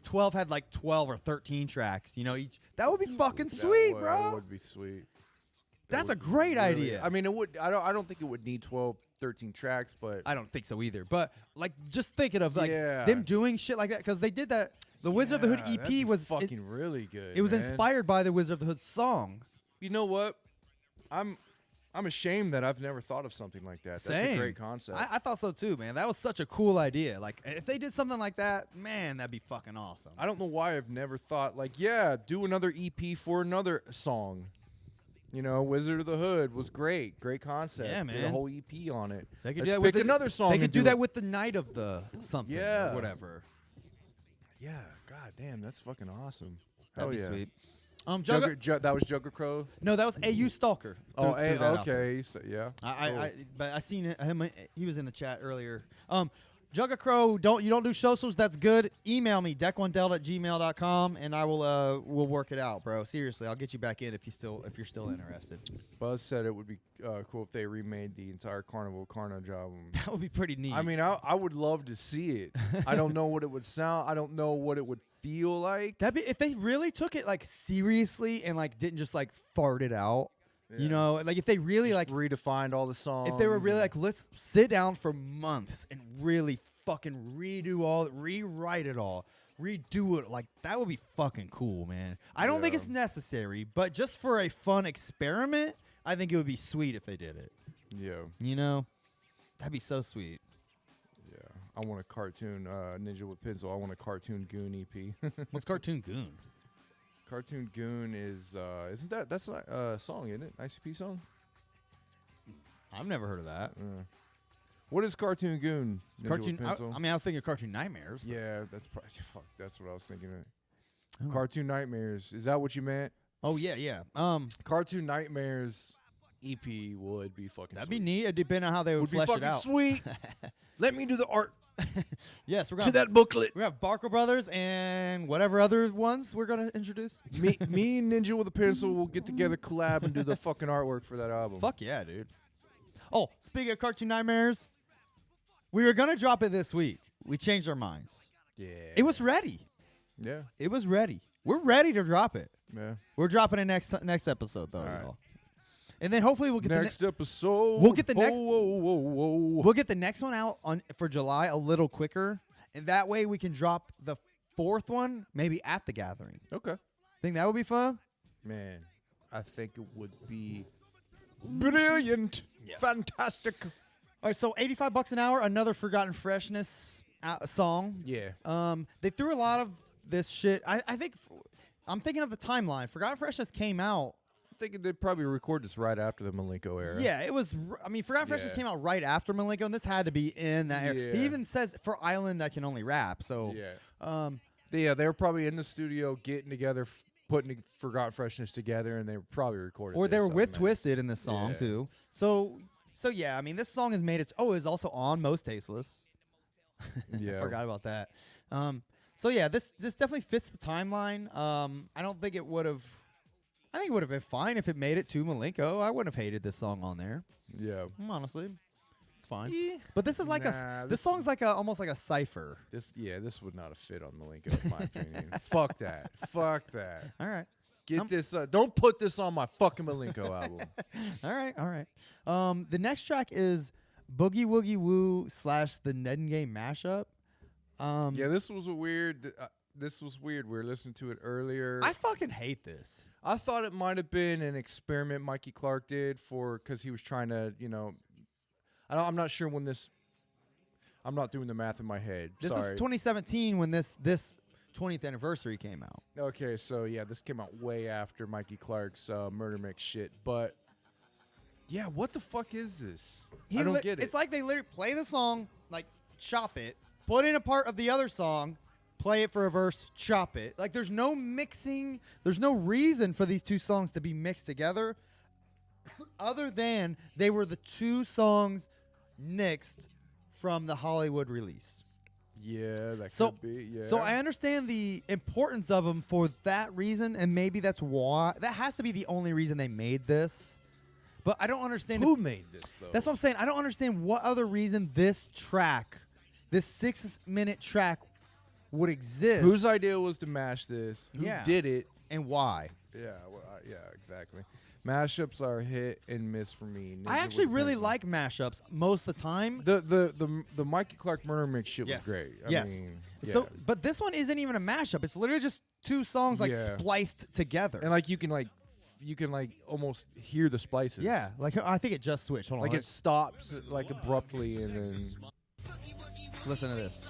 12 had like 12 or 13 tracks, each? That would be fucking That sweet, would, bro. That would be sweet. That That's a would be great idea. I mean, it would. I don't think it would need 12, 13 tracks, but I don't think so either. But like, just thinking of like Yeah. them doing shit like that because they did that. The Wizard of the Hood Yeah, that'd EP be was fucking really good. it was man. inspired by the Wizard of the Hood song. You know what? I'm ashamed that I've never thought of something like that. That's a Same. great concept. I thought so too, man. That was such a cool idea. Like if they did something like that, man, that'd be fucking awesome. I don't know why I've never thought like, yeah, do another EP for another song. Wizard of the Hood was great. Great concept. Yeah, Did a man. whole EP on it. They could Let's do that pick with another song. They and could do it. that with the Night of the something, Yeah. or whatever. Yeah, god damn, that's fucking awesome. That'd Hell be yeah. sweet. That was Jugger Crow. No, that was AU Stalker. Oh, Threw that out there. okay. So, yeah. But I seen him. He was in the chat earlier. Jugga Crow, you don't do socials. That's good. Email me deck1delt@gmail.com and I will we'll work it out, bro. Seriously, I'll get you back in if you're still interested. Buzz said it would be cool if they remade the entire Carnival Carnage album. That would be pretty neat. I mean, I would love to see it. I don't know what it would sound. I don't know what it would feel like. that'd be if they really took it like seriously and like didn't just like fart it out. Yeah. Like if they really like redefined all the songs. if they were really like, let's sit down for months and really fucking rewrite it all, redo it, like that would be fucking cool, man. I don't think it's necessary, but just for a fun experiment, I think it would be sweet if they did it. Yeah. That'd be so sweet. Yeah. I want a cartoon Ninja with Pencil. I want a cartoon Goon EP. What's Cartoon Goon? Cartoon Goon is isn't that's a song, isn't it? ICP song? I've never heard of that. What is Cartoon Goon? Ninja Cartoon. with Pencil? I mean, I was thinking Cartoon Nightmares. but- Yeah, that's probably that's what I was thinking of. Oh. Cartoon Nightmares. Is that what you meant? Oh yeah, yeah. Cartoon Nightmares EP would be fucking. That'd sweet. be neat. It depends on how they would, Would be flesh it fucking out. sweet. Let me do the art Yes, we're to gonna that booklet. we have Barker Brothers and whatever other ones we're gonna introduce. me and Ninja with a pencil will get together, collab, and do the fucking artwork for that album. Fuck yeah, dude. Oh, speaking of Cartoon Nightmares, we were gonna drop it this week. We changed our minds. Yeah. It was ready. Yeah. It was ready. We're ready to drop it. Yeah. We're dropping it next episode though, right. y'all. And then hopefully we'll get Next episode. We'll get the next- Whoa. we'll get the next one out for July a little quicker, and that way we can drop the 4th one maybe at the gathering. Okay. Think that would be fun? Man, I think it would be brilliant. Fantastic. All right, so $85 an hour, another Forgotten Freshness song. Yeah. They threw a lot of this shit. I think I'm thinking of the timeline. Forgotten Freshness came out. I'm thinking they'd probably record this right after the Milenko era. Yeah, it was. I mean, Forgotten Freshness Yeah. came out right after Milenko, and this had to be in that era. Yeah. He even says for Island I can only rap. So Yeah. They were probably in the studio getting together, putting Forgotten Freshness together, and they were probably recording. or they were this, with man. Twisted in this song Yeah. too. So yeah, I mean, this song has made its. Oh, is also on Most Tasteless. Yeah. I forgot about that. So yeah, this definitely fits the timeline. I don't think it would have. I think it would have been fine if it made it to Milenko. I wouldn't have hated this song on there. Yeah. Honestly, it's fine. Eh, But this is like Nah, this this- song's like almost like a cipher. This would not have fit on Milenko, in my opinion. Fuck that. Fuck that. All right, Get this. Don't put this on my fucking Milenko album. all right. The next track is Boogie Woogie Woo / the Ned Game mashup. Yeah, this was a weird. This was weird. We were listening to it earlier. I fucking hate this. I thought it might have been an experiment Mikey Clark did because he was trying to, I'm not sure when this. I'm not doing the math in my head. This Sorry. was 2017 when this 20th anniversary came out. Okay, so yeah, this came out way after Mikey Clark's Murder Mix shit. But yeah, what the fuck is this? I don't get it. It's like they literally play the song, like chop it, put in a part of the other song, play it for a verse, chop it. Like there's no mixing. There's no reason for these two songs to be mixed together, other than they were the two songs nixed from the Hollywood release. Yeah, that So, could be. Yeah. so I understand the importance of them for that reason, and maybe that's why. That has to be the only reason they made this. But I don't understand. Who made this though? That's what I'm saying. I don't understand what other reason this track, this 6-minute track, would exist. Whose idea was to mash this? Who Yeah. did it? and why? Yeah, well, yeah, exactly. Mashups are hit and miss for me. I Ninja actually with a really pencil. like mashups most of the time. The Mikey Clark Murder Mix shit Yes. was great. I Yes. mean, So, yeah. but this one isn't even a mashup. It's literally just two songs like Yeah. spliced together. and like you can almost hear the splices. yeah, like I think it just switched. Hold on, Like it stops like abruptly and then listen to this.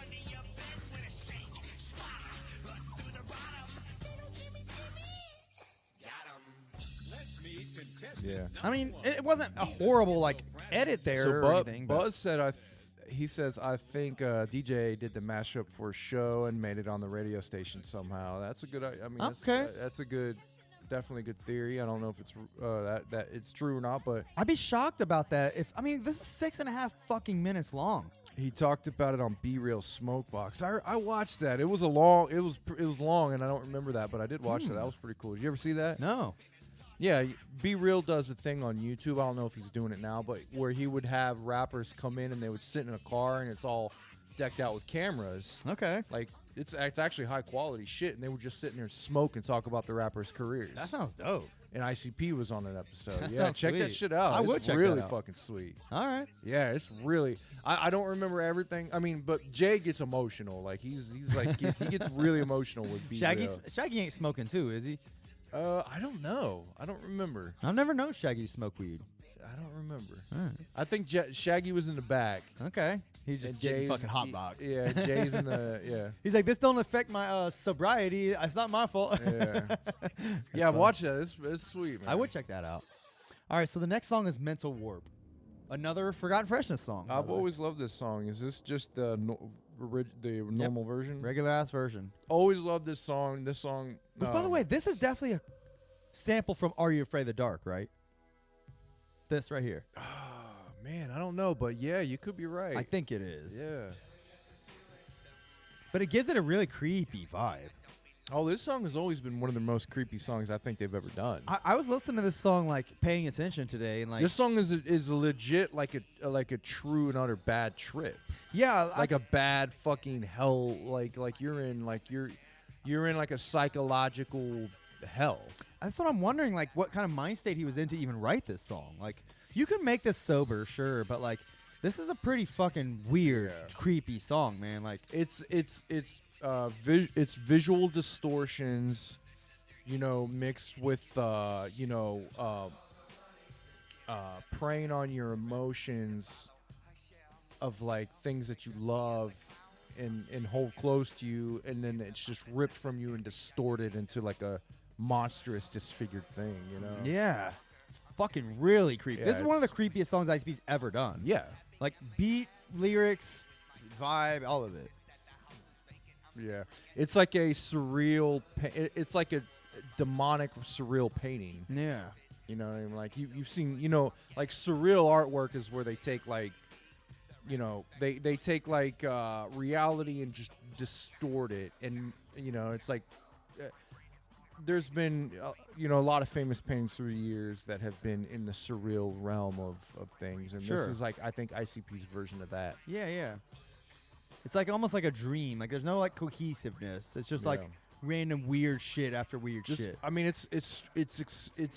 yeah. I mean, it wasn't a horrible like edit there So or anything. but- Buzz said he says I think DJ did the mashup for a show and made it on the radio station somehow. That's a good. I mean, Okay. that's a good, definitely good theory. I don't know if it's that it's true or not, but I'd be shocked about that. If I mean, this is 6.5 fucking minutes long. he talked about it on Be Real Smokebox. I watched that. It was long, and I don't remember that, but I did watch that. That was pretty cool. Did you ever see that? No. Yeah, Be Real does a thing on YouTube. I don't know if he's doing it now, but where he would have rappers come in and they would sit in a car and it's all decked out with cameras. Okay. Like it's actually high quality shit, and they would just sit in there and smoke and talk about the rappers' careers. That sounds dope. And ICP was on that episode. That yeah, sounds check that sweet. shit out. I would it's check that really out. fucking sweet. All right. Yeah, it's really. I don't remember everything. I mean, but Jay gets emotional. Like he's like he gets really emotional with Be Real. Shaggy ain't smoking too, is he? I don't know. I don't remember. I've never known Shaggy to smoke weed. I don't remember. All right. I think Shaggy was in the back. Okay. He's just and getting Jay's- fucking hotboxed. Yeah, Jay's in the yeah. He's like, this don't affect my sobriety. It's not my fault. Yeah, yeah. funny. Watch that. It's sweet, man. I would check that out. All right, so the next song is Mental Warp. Another Forgotten Freshness song. by I've the way. always loved this song. Is this just the normal version? Regular ass version. Always loved this song. This song. Which, by the way, this is definitely a sample from Are You Afraid of the Dark, right? This right here. Oh, man, I don't know, but yeah, you could be right. I think it is. Yeah. But it gives it a really creepy vibe. Oh, this song has always been one of the most creepy songs I think they've ever done. I was listening to this song like paying attention today, and like This song is legit like a true and utter bad trip. yeah, Like a bad fucking hell. Like you're in like a psychological hell. that's what I'm wondering. Like what kind of mind state he was in to even write this song. Like you can make this sober, sure, but like this is a pretty fucking weird, creepy song, man. Like It's visual distortions, mixed with preying on your emotions of like things that you love and hold close to you, and then it's just ripped from you and distorted into like a monstrous disfigured thing, yeah, it's fucking really creepy. Yeah, This is one of the it's- creepiest songs ICP's ever done. Yeah. Like beat, lyrics, vibe, all of it. Yeah, it's like a surreal. It's like a demonic surreal painting. Yeah. You know what I mean? Like you've seen, like surreal artwork is where they take like, they take like reality and just distort it, and it's like there's been a lot of famous paintings through the years that have been in the surreal realm of things, and Sure. this is like I think ICP's version of that. Yeah, yeah. It's like almost like a dream. Like there's no like cohesiveness. It's just like Yeah. random weird shit after weird Just, shit. I mean, it's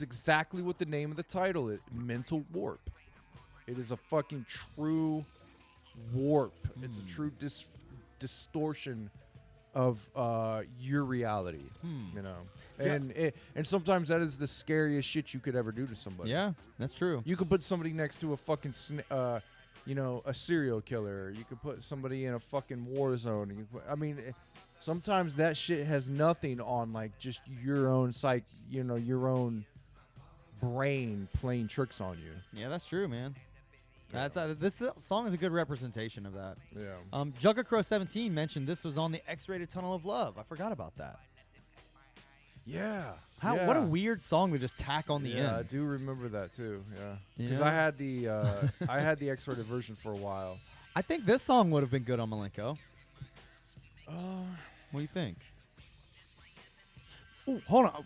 exactly what the name of the title is. Mental warp. It is a fucking true warp. It's a true distortion of your reality. Yeah. And sometimes that is the scariest shit you could ever do to somebody. Yeah, that's true. You could put somebody next to a fucking a serial killer. You could put somebody in a fucking war zone. Sometimes that shit has nothing on like just your own your own brain playing tricks on you. Yeah, that's true, man. That's this song is a good representation of that. Yeah. Jugga Crow 17 mentioned this was on the X-rated Tunnel of Love. I forgot about that. Yeah. What a weird song to just tack on the Yeah, I end. do remember that too. Yeah. Because Yeah. I had the I had the X-rated version for a while. I think this song would have been good on Milenko. What do you think? Ooh, hold on.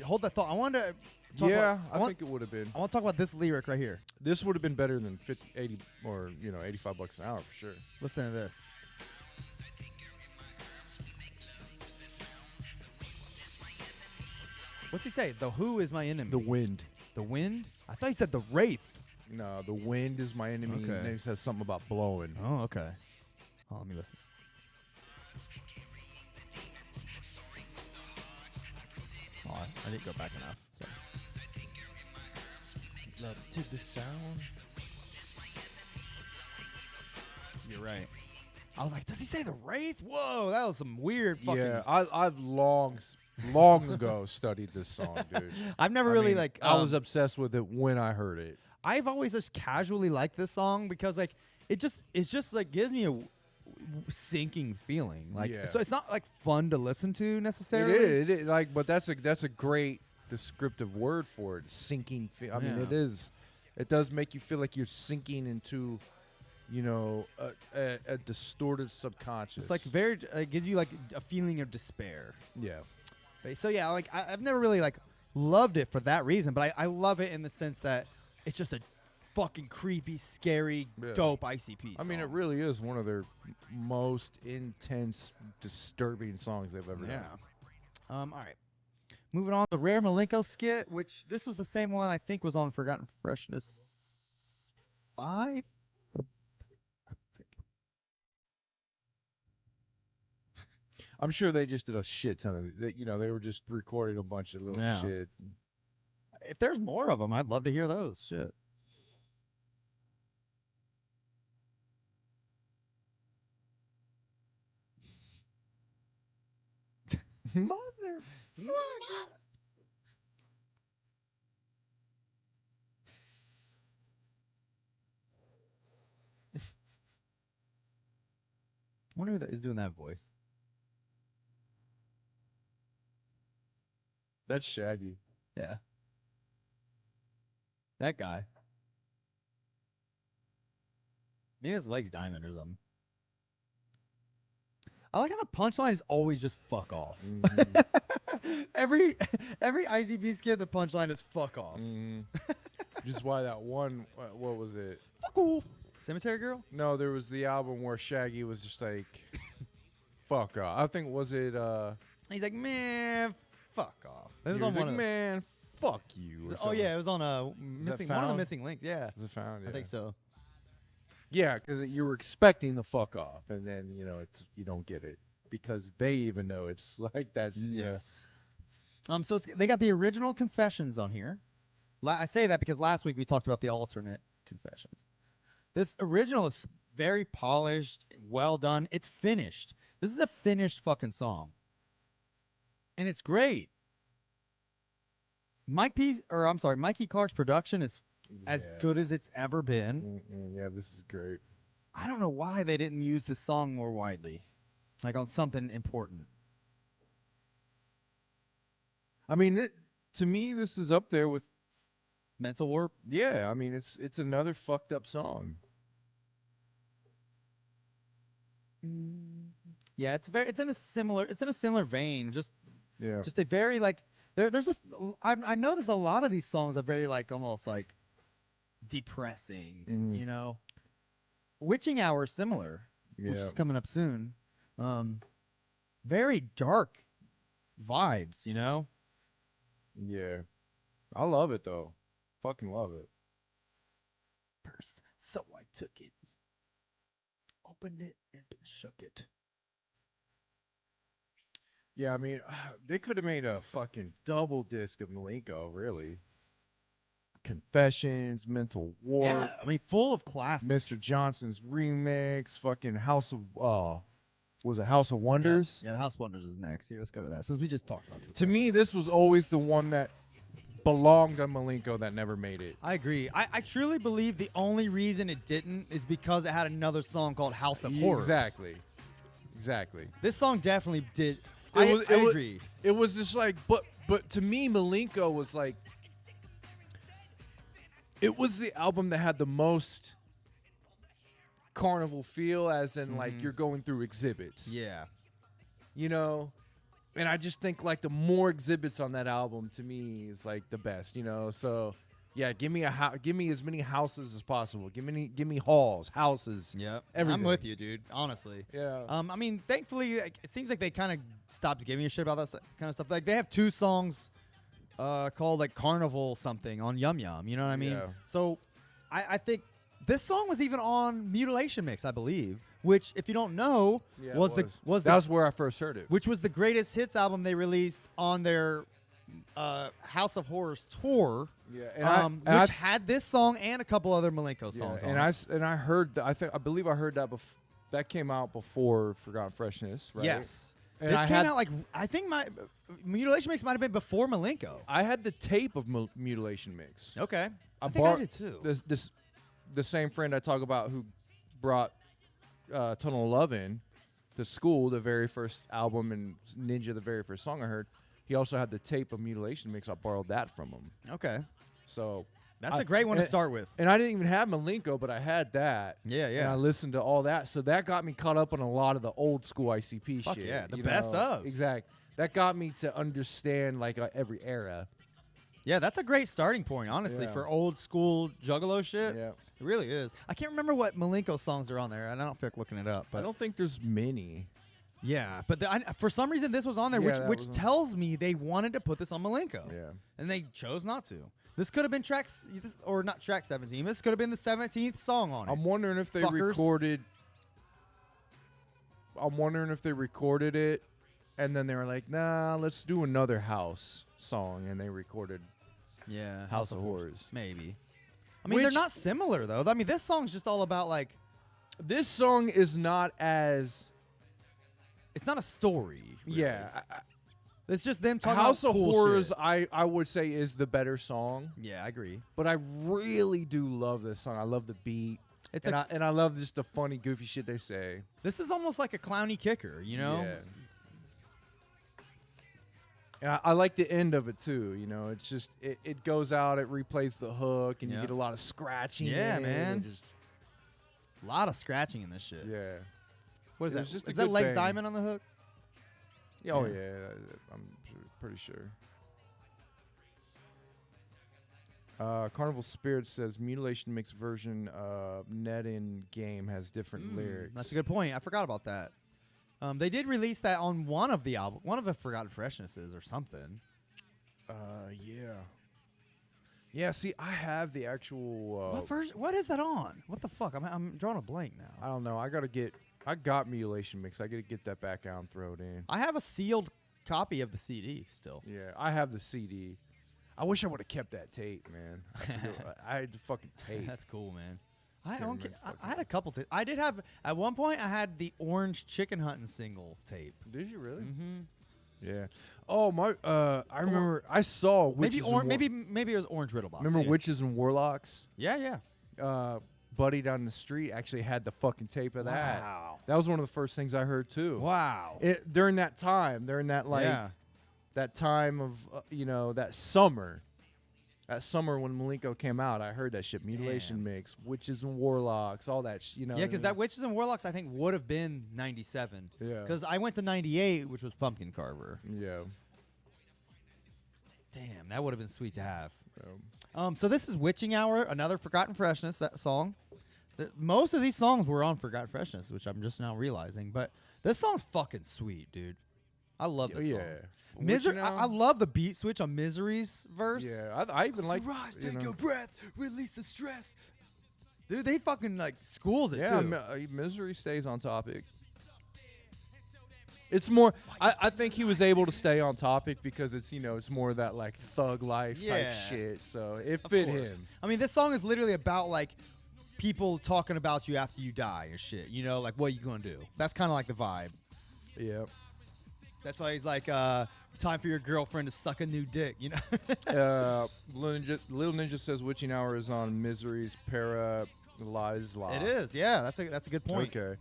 Hold that thought. I wanted to talk about, I think it would have been. I want to talk about this lyric right here. This would have been better than 50, 80, or $85 an hour for sure. Listen to this. What's he say? The who is my enemy? The wind. The wind? I thought he said the wraith. No, the wind is my enemy. Okay. And then he says something about blowing. Oh, okay. Oh, let me listen. Oh, I didn't go back enough. Sorry. Love to the sound. You're right. I was like, does he say the wraith? Whoa, that was some weird fucking. Yeah, I've long ago studied this song, dude. I've never I really mean, like. I was obsessed with it when I heard it. I've always just casually liked this song because like it's just like gives me a sinking feeling. Like Yeah. so it's not like fun to listen to necessarily. It is like, but that's a great descriptive word for it. Sinking. I mean, Yeah. it is. It does make you feel like you're sinking into, a distorted subconscious. It's like very it gives you like a feeling of despair. yeah. But, so yeah, like I've never really like loved it for that reason, but I love it in the sense that it's just a fucking creepy, scary, Yeah. dope ICP I mean, it song. really is one of their most intense, disturbing songs they've ever Yeah. done. All right. Moving on, the Rare Milenko skit, which this was the same one I think was on Forgotten Freshness 5. I'm sure they just did a shit ton of it. They were just recording a bunch of little Yeah. shit. If there's more of them, I'd love to hear those. Shit. Mother. I wonder who that is doing that voice. That's Shaggy. Yeah. That guy. Maybe his leg's diamond or something. I like how the punchline is always just fuck off. every ICP skit, the punchline is fuck off. Just why that one, what was it? Fuck off. Cemetery Girl? No, there was the album where Shaggy was just like, fuck off. I think, was it, He's like, man, fuck off. It was he on was one like, of man, fuck you. or Oh yeah, something. it was on missing one of the found? missing links. Yeah, Was it found? Yeah. I think so. Yeah. Because you were expecting the fuck off, and then it's you don't get it because they even know it's like that's Yes. So they got the original Confessions on here. I say that because last week we talked about the alternate Confessions. This original is very polished, well done. It's finished. This is a finished fucking song, and it's great. Mikey Clark's production is as good as it's ever been. Yeah, this is great. I don't know why they didn't use this song more widely, like on something important. I mean, to me, this is up there with. Mental Warp. Yeah, I mean, it's another fucked up song. Yeah, it's in a similar vein. Just Yeah. a very like I noticed a lot of these songs are very like almost like depressing. Mhm. Witching Hour is similar, which Yeah. is coming up soon. Very dark vibes. Yeah. I love it though. Fucking love it. Purse. So I took it, opened it, and shook it. Yeah, I mean, they could have made a fucking double disc of Malenko, really. Confessions, Mental Warp, Yeah, I mean, full of classics. Mr. Johnson's remix, fucking House of was it House of Wonders? Yeah, House Wonders is next. Here, let's go to that since we just talked about it. To me, this was always the one that Belonged on Malenko that never made it. I agree. I truly believe the only reason it didn't is because it had another song called House of Horrors. Exactly. This song definitely did. It I was- agree. It was just like, but to me, Malenko was like, it was the album that had the most carnival feel, as in like you're going through exhibits. Yeah. And I just think like the more exhibits on that album to me is like the best. So yeah, give me as many houses as possible. Give me halls, houses. Yep. Everything. I'm with you, dude. Honestly. Yeah. I mean, thankfully, like, it seems like they kind of stopped giving a shit about that kind of stuff. Like they have 2 songs called like Carnival something on Yum Yum. You know what I mean? Yeah. So I think this song was even on Mutilation Mix, I believe. Which, if you don't know, Yeah, it was that was where I first heard it. which was the greatest hits album they released on their House of Horrors tour. Yeah, and which had this song and a couple other Malenko songs on it. I heard that. I believe I heard that that came out before Forgotten Freshness, right? Yes. And this I came had- out like, I think my Mutilation Mix might have been before Malenko. I had the tape of Mutilation Mix. Okay. I I think I bought did too. The same friend I talk about who brought Tunnel of Love in to school, the very first album, and Ninja, the very first song I heard. He also had the tape of Mutilation Mix. I borrowed that from him. Okay. So That's a great one to start with. And I didn't even have Malenko, but I had that. Yeah, And yeah. I listened to all that. So that got me caught up on a lot of the old school ICP Fuck shit. yeah, the you best know? of. Exactly. That got me to understand like every era. Yeah, that's a great starting point, honestly, Yeah. for old school Juggalo shit. Yeah. It really is. I can't remember what Malenko songs are on there, and I don't feel like looking it up. I But don't think there's many. yeah, but for some reason this was on there, Yeah, which that which was on- tells me they wanted to put this on Malenko. Yeah. And they chose not to. This could have been or not track 17. This could have been the 17th song on it. I'm wondering if they Fuckers. recorded. I'm wondering if they recorded it, and then they were like, "Nah, let's do another house song," and they recorded Yeah, House of Horrors. maybe. I mean, they're Which- not similar though. I mean, this song's just all about like This song is not as it's not a story. really. yeah. It's just them talking House about of cool Horrors, shit. I would say is the better song, Yeah, I agree. but I really do love this song. I love the beat. It's And I love just the funny, goofy shit they say. this is almost like a clowny kicker, you know? Yeah. And I like the end of it too. It's just it goes out, it replays the hook, and Yeah. you get a lot of scratching. Yeah, in it, man. and just A lot of scratching in this shit. Yeah. What is It that? was just a Is that good Legs bang. Diamond on the hook? Oh Yeah. yeah, I'm pretty sure. Carnival Spirit says Mutilation Mix version of Net in Game has different lyrics. That's a good point. I forgot about that. They did release that on one of the album, one of the Forgotten Freshnesses or something. Yeah. Yeah, see, I have the actual. What version? What is that on? What the fuck? I'm drawing a blank now. I don't know. I got Mutilation Mix. I gotta get that back out and throw it in. I have a sealed copy of the CD still. Yeah, I have the CD. I wish I would have kept that tape, man. I had the fucking tape. That's cool, man. I Can't don't. remember I had a couple tapes. I did have at one point. I had the Orange Chicken Hunting single tape. Did you really? Mm-hmm. Yeah. Oh my! I remember. I saw Maybe Witches. and maybe it was Orange Riddle Box. Remember Yes. Witches and Warlocks? Yeah, yeah. Buddy down the street actually had the fucking tape of that. Wow. That was one of the first things I heard too. Wow. During that time, during that yeah. that time of that summer. That summer when Milenko came out, I heard that shit. Mutilation Mix, Witches and Warlocks, all that. Yeah, because that Witches and Warlocks I think would have been 97. Yeah. Because I went to 98, which was Pumpkin Carver. Yeah. Damn, that would have been sweet to have. So this is Witching Hour, another Forgotten Freshness song. Most of these songs were on Forgotten Freshness, which I'm just now realizing. But this song's fucking sweet, dude. I love this song. Witching I Hour? love the beat switch on Misery's verse. Yeah, I even like. Rise, take your breath, release the stress. Dude, they fucking like schools it Yeah, too. Misery stays on topic. It's more. I think he was able to stay on topic because it's more that like thug life Yeah. type shit. So it Of fit course. him. I mean, this song is literally about like people talking about you after you die and shit. You know, like what you gonna do? That's kind of like the vibe. Yeah. That's why he's like, time for your girlfriend to suck a new dick. You know. Lil Ninja says Witching Hour is on Misery's Para Lies Law. It is. Yeah, that's a good point. Okay.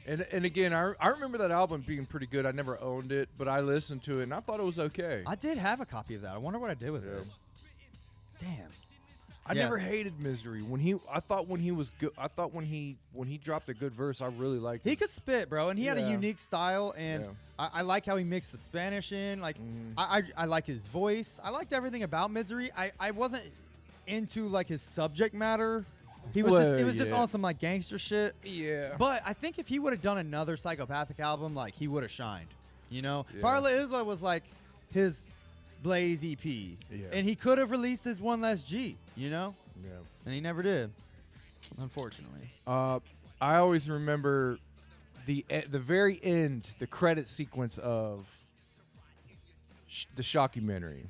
And again, I remember that album being pretty good. I never owned it, but I listened to it and I thought it was okay. I did have a copy of that. I wonder what I did with it. Damn. I Yeah. never hated Misery. I thought when he was good. I thought when he dropped a good verse, I really liked. He it. could spit, bro, and he had a Yeah. unique style, and Yeah. I like how he mixed the Spanish in. Like, I like his voice. I liked everything about Misery. I wasn't into like his subject matter. It was just yeah. on some like gangster shit. Yeah. But I think if he would have done another Psychopathic album, like he would have shined. You know, Yeah. Parla Isla was like his Blaze EP, and he could have released his One Less G. You know, Yeah. and he never did, unfortunately. I always remember the very end, the credit sequence of the shockumentary.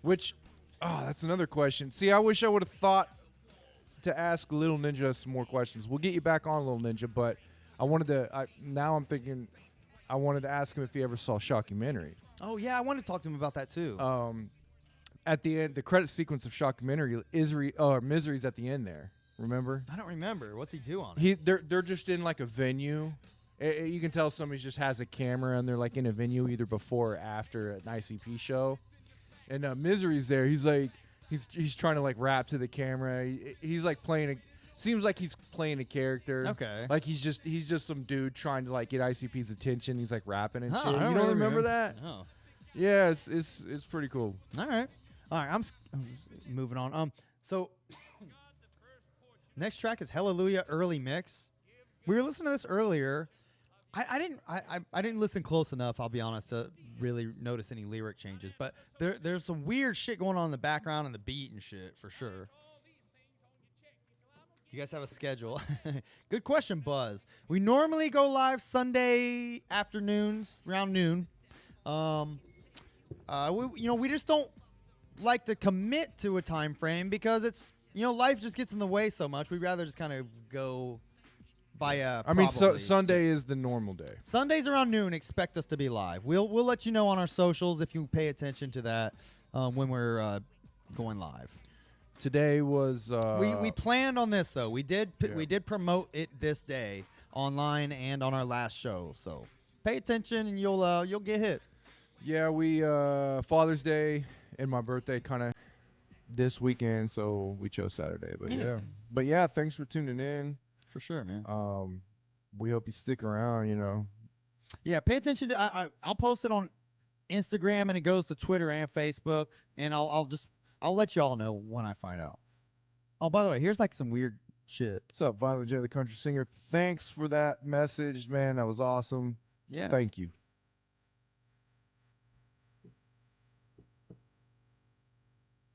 Which, that's another question. See, I wish I would have thought to ask Lil Ninja some more questions. We'll get you back on Lil Ninja, but I wanted to. Now I'm thinking, I wanted to ask him if he ever saw shockumentary. Oh yeah, I want to talk to him about that too. At the end, the credit sequence of shockumentary, Misery's at the end there. Remember? I don't remember. What's he do on it? They're just in like a venue. You can tell somebody just has a camera and they're like in a venue either before or after an ICP show. And Misery's there. He's like he's trying to like rap to the camera. He's like seems like he's playing a character. Okay. Like he's just some dude trying to like get ICP's attention. He's like rapping and Huh, shit. I You really don't remember that? No. Yeah, it's pretty cool. All right. I'm moving on. So next track is Hallelujah Early Mix. We were listening to this earlier. I didn't listen close enough, I'll be honest, to really notice any lyric changes. But there's some weird shit going on in the background and the beat and shit for sure. Do you guys have a schedule? Good question, Buzz. We normally go live Sunday afternoons around noon. We just don't like to commit to a time frame because it's life just gets in the way so much. We'd rather just kind of go by a. Sunday is the normal day. Sundays around noon. Expect us to be live. We'll let you know on our socials if you pay attention to that when we're going live. Today was we planned on this though. We did promote it this day online and on our last show. So pay attention and you'll get hit. Yeah, we Father's Day and my birthday kind of this weekend, so we chose Saturday. But yeah, thanks for tuning in. For sure, man. We hope you stick around. You know. Yeah, pay attention to. I'll post it on Instagram, and it goes to Twitter and Facebook, and I'll let y'all know when I find out. Oh, by the way, here's like some weird shit. What's up, Violent J, the country singer? Thanks for that message, man. That was awesome. Yeah. Thank you.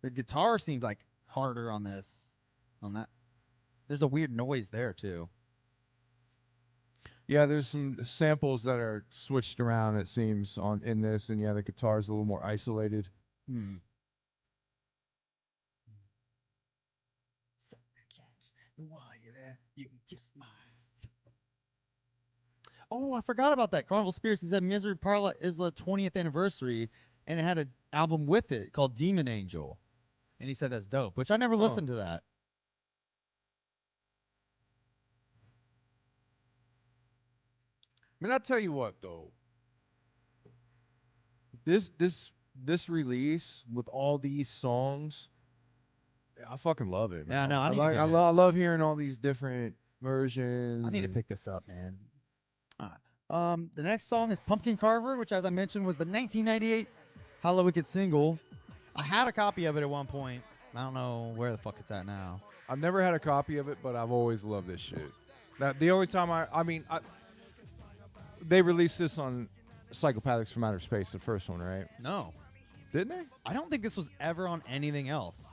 The guitar seems like harder on this. On that. There's a weird noise there too. Yeah, there's some samples that are switched around. It seems in this, and yeah, the guitar's a little more isolated. Hmm. While you're there, you can kiss my. Oh, I forgot about that. Carnival Spirits. He said Misery Parla is the 20th anniversary, and it had an album with it called Demon Angel, and he said that's dope. Which I never listened to that. I mean, I'll tell you what though. This release with all these songs, I fucking love it. Yeah, Man. no, I love hearing all these different versions. I need to pick this up, man. All right. The next song is Pumpkin Carver, which, as I mentioned, was the 1998 Hollow Wicked single. I had a copy of it at one point. I don't know where the fuck it's at now. I've never had a copy of it, but I've always loved this shit. The only time they released this on Psychopathics from Outer Space, the first one, right? No. Didn't they? I don't think this was ever on anything else.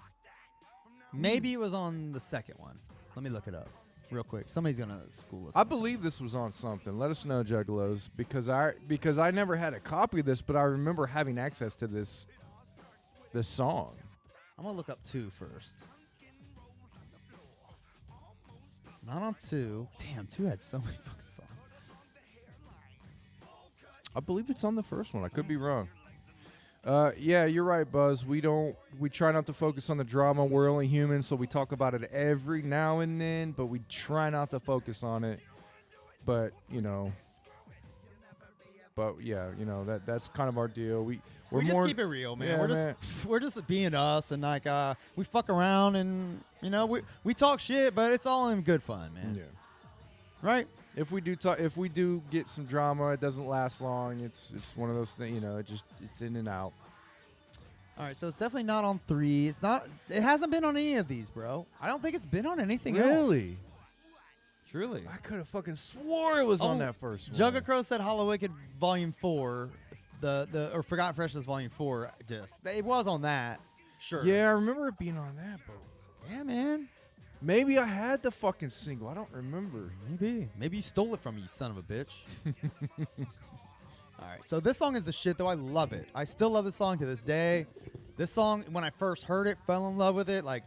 Maybe it was on the second one. Let me look it up real quick. Somebody's gonna school us. I believe this was on something. Let us know, Juggalos, because I never had a copy of this, but I remember having access to this song. I'm gonna look up 2 first. It's not on 2. Damn, 2 had so many fucking songs. I believe it's on the first one. I could be wrong. Yeah, you're right, Buzz. We try not to focus on the drama. We're only human, so we talk about it every now and then, but we try not to focus on it. But, that's kind of our deal. We just keep it real, man. Yeah, We're just being us, and like we fuck around, and we talk shit, but it's all in good fun, man. Yeah. Right? If we do get some drama, it doesn't last long. It's one of those things, it's in and out. All right, so it's definitely not on 3. It hasn't been on any of these, bro. I don't think it's been on anything else. Really? Truly. I could have fucking swore it was on that first one. Jugga Crow said Hollow Wicked Volume 4, or Forgotten Freshness Volume 4 disc. It was on that. Sure. Yeah, I remember it being on that, but yeah, man. Maybe I had the fucking single. I don't remember. Maybe you stole it from me, you son of a bitch. All right, so this song is the shit, though. I love it. I still love this song to this day. This song, when I first heard it, fell in love with it. Like,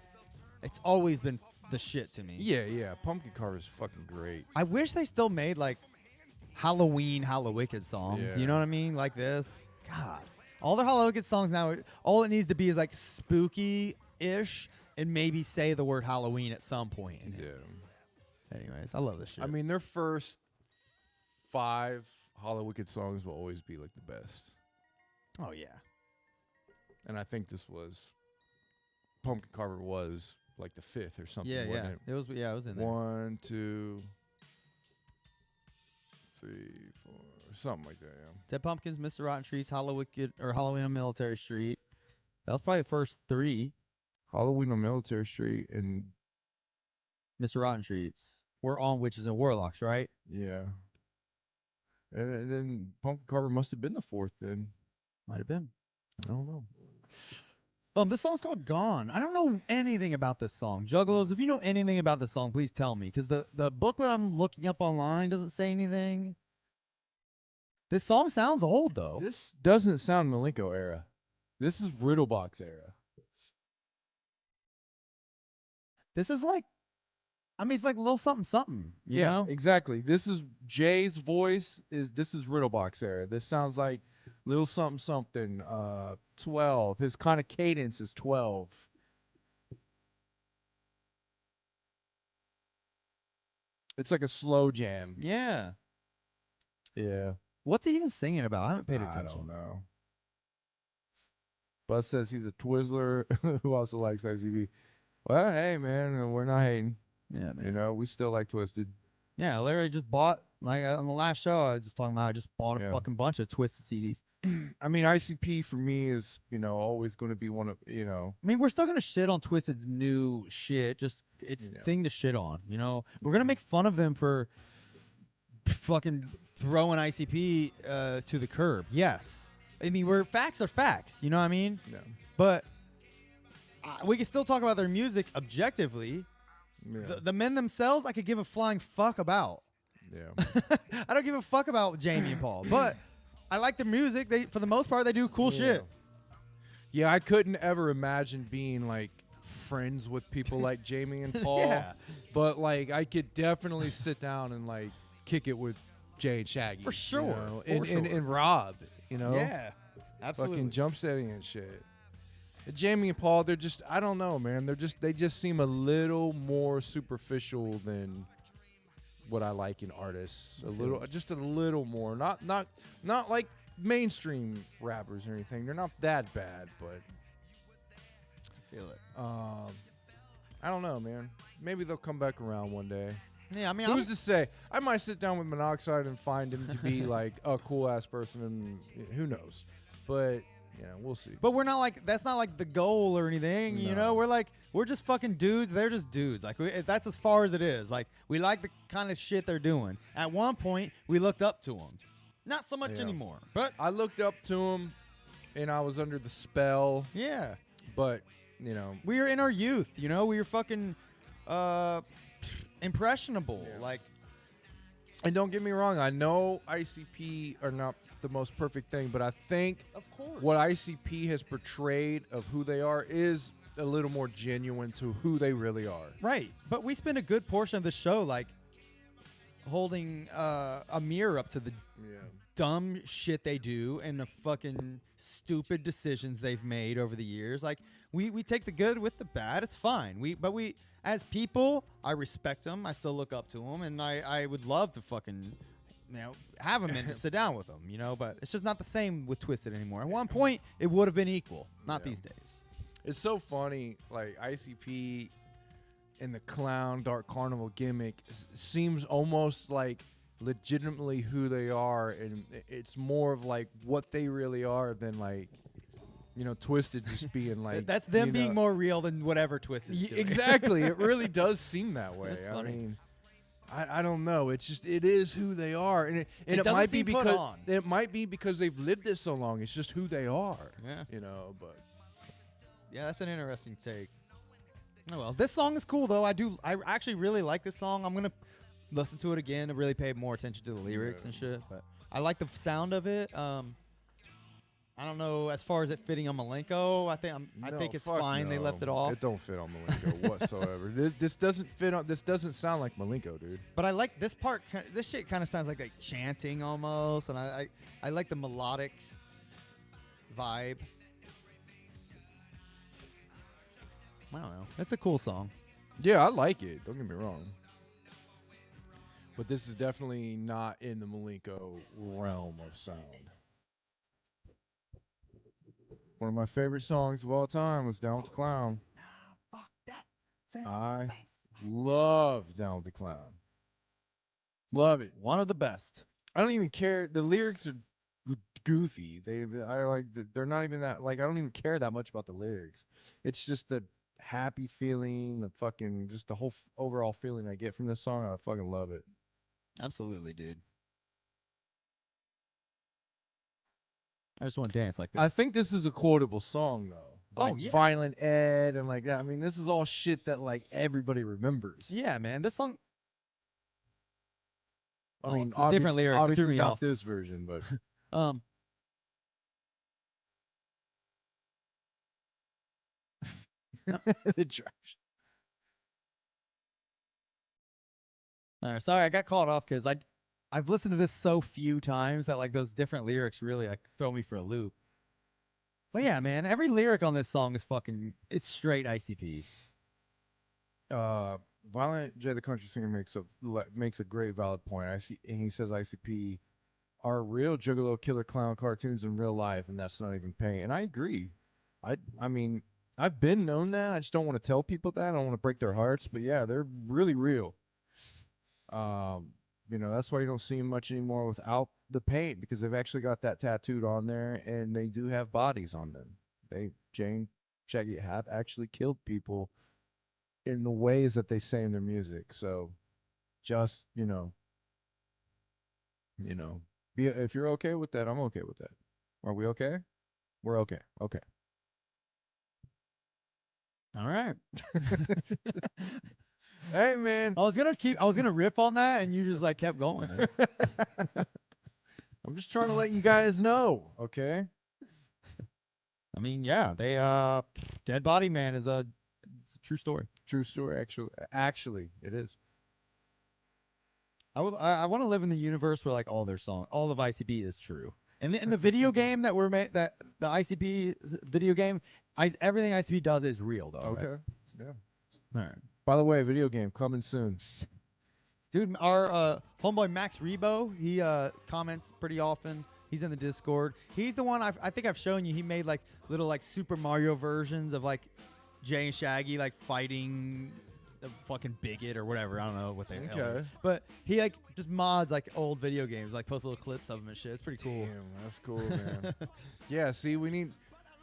it's always been the shit to me. Yeah. Pumpkin Carver is fucking great. I wish they still made, like, Halloween, Hollow Wicked songs. Yeah. You know what I mean? Like this. God. All the Hollow Wicked songs now, all it needs to be is, like, spooky-ish and maybe say the word Halloween at some point in it. Yeah. Anyways, I love this shit. I mean, their first 5 Hollow Wicked songs will always be like the best. Oh yeah. And I think Pumpkin Carver was like the 5th or something. Yeah, wasn't it was. Yeah, it was in there. 1, 2, 3, 4, something like that. Yeah. Dead Pumpkins, Mr. Rotten Treats, Hollow Wicked, or Halloween on Military Street. That was probably the first 3. Halloween on Military Street and Mr. Rotten Treats. We're on Witches and Warlocks, right? yeah. And then Pumpkin Carver must have been the 4th then. Might have been. I don't know. This song's called Gone. I don't know anything about this song. Juggalos, if you know anything about this song, please tell me. Because the booklet I'm looking up online doesn't say anything. This song sounds old, though. This doesn't sound Milenko era. This is Riddlebox era. This is like, it's like a little something something. You know? Exactly. This is Jay's voice. This is Riddlebox era. This sounds like little something something. 12. His kind of cadence is 12. It's like a slow jam. Yeah. Yeah. What's he even singing about? I haven't paid I attention. don't know. Buzz says he's a Twizzler who also likes ICB. Well, hey, man, we're not hating. Yeah, man. You know, we still like Twisted. Yeah, Larry just bought like on the last show I was just talking about. I just bought a Yeah. fucking bunch of Twisted CDs. I mean, ICP for me is, you know, always going to be one of, you know. I mean, we're still gonna shit on Twisted's new shit. Just it's a Yeah. thing to shit on. You know, we're gonna make fun of them for fucking. Throwing ICP to the curb. Yes. I mean, facts are facts. You know what I mean? Yeah. But we can still talk about their music objectively. Yeah. The men themselves, I could give a flying fuck about. Yeah. I don't give a fuck about Jamie and Paul, but I like their music. They, for the most part, they do cool shit. Yeah, I couldn't ever imagine being like friends with people like Jamie and Paul. Yeah. But like I could definitely sit down and like kick it with Jay and Shaggy. For sure. You know? For And, sure. and Rob, you know? Yeah, absolutely. Fucking jump setting and shit. And Jamie and Paul, they're just I don't know, man. They just seem a little more superficial than what I like in artists. Just a little more. Not like mainstream rappers or anything. They're not that bad, but Feel it. I don't know, man. Maybe they'll come back around one day. Yeah, I mean, Who's to say? I might sit down with Monoxide and find him to be like a cool ass person, and who knows? But yeah, we'll see. but we're not like that's not like the goal or anything. You know, we're just fucking dudes. They're just dudes. Like that's as far as it is. Like we like the kind of shit they're doing. At one point, we looked up to them. Not so much Yeah. anymore, but I looked up to him, and I was under the spell. yeah, But you know, we were in our youth. You know, we were fucking impressionable. Like and don't get me wrong, I know ICP are not the most perfect thing, but I think of course. what ICP has portrayed of who they are is a little more genuine to who they really are. Right, but we spend a good portion of the show like holding a mirror up to the dumb shit they do and the fucking stupid decisions they've made over the years. Like we take the good with the bad. It's fine. But we as people, I respect them. I still look up to them, and I would love to fucking have them in to sit down with them. You know, but it's just not the same with Twisted anymore. At one point, it would have been equal. Not these days. It's so funny, like ICP and the clown Dark Carnival gimmick seems almost like legitimately who they are, and it's more of like what they really are than like, you know, Twisted just being like That's them you being know- more real than whatever Twisted is doing. Exactly. It really does seem that way. That's I funny. mean, I don't know. It's just it is who they are, and it doesn't might be seem put because on. it might be because they've lived it so long. It's just who they are. Yeah. You know, but Yeah, that's an interesting take. Oh well, this song is cool though. I actually really like this song. I'm gonna listen to it again to really pay more attention to the lyrics and shit. But I like the sound of it. I don't know as far as it fitting on Malenko. I think it's fuck fine. They no. left it off. It don't fit on Malenko whatsoever. This doesn't fit on. This doesn't sound like Malenko, dude. But I like this part. This shit kind of sounds like chanting almost, and I like the melodic vibe. I don't know. It's a cool song. Yeah, I like it. Don't get me wrong. But this is definitely not in the Malenko realm of sound. One of my favorite songs of all time was Down with the Clown. I love Down with the Clown. Love it. One of the best. I don't even care. The lyrics are goofy. They're not even that, like, I don't even care that much about the lyrics. It's just the happy feeling, the fucking, just the whole overall feeling I get from this song. I fucking love it. Absolutely, dude. I just want to dance like this. I think this is a quotable song, though. Oh, Like yeah. Violent Ed and like that. I mean, this is all shit that like everybody remembers. Yeah, man. This song. I Oh, mean, it's the different lyrics that threw obviously me not off. this version, but the trash. All right, sorry, I got caught off because I've listened to this so few times that like those different lyrics really like throw me for a loop. But yeah, man, every lyric on this song is fucking. It's straight ICP. Violent J the Country Singer makes a great valid point. And he says ICP are real Juggalo killer clown cartoons in real life, and that's not even paint. And I agree. I mean, I've been known that. I just don't want to tell people that. I don't want to break their hearts. But yeah, they're really real. That's why you don't see them much anymore without the paint because they've actually got that tattooed on there, and they do have bodies on them. Jane, Shaggy have actually killed people in the ways that they say in their music. So, just if you're okay with that, I'm okay with that. Are we okay? We're okay. Okay. All right. Hey, man. I was gonna rip on that, and you just like kept going. I'm just trying to let you guys know, okay? I mean, yeah, they Dead Body Man it's a true story. True story, actually, it is. I want to live in the universe where like all their songs, all of ICP is true. And in the video game that we're made, that the ICP video game, everything ICP does is real though. Okay. Right? Yeah. All right. By the way, video game coming soon. Dude, our homeboy Max Rebo, he comments pretty often. He's in the Discord. He's the one I think I've shown you. He made like little like Super Mario versions of like Jay and Shaggy like fighting the fucking bigot or whatever. I don't know what they Okay. But he like just mods like old video games, like posts little clips of them and shit. It's pretty cool. Damn, that's cool, man. Yeah, see, we need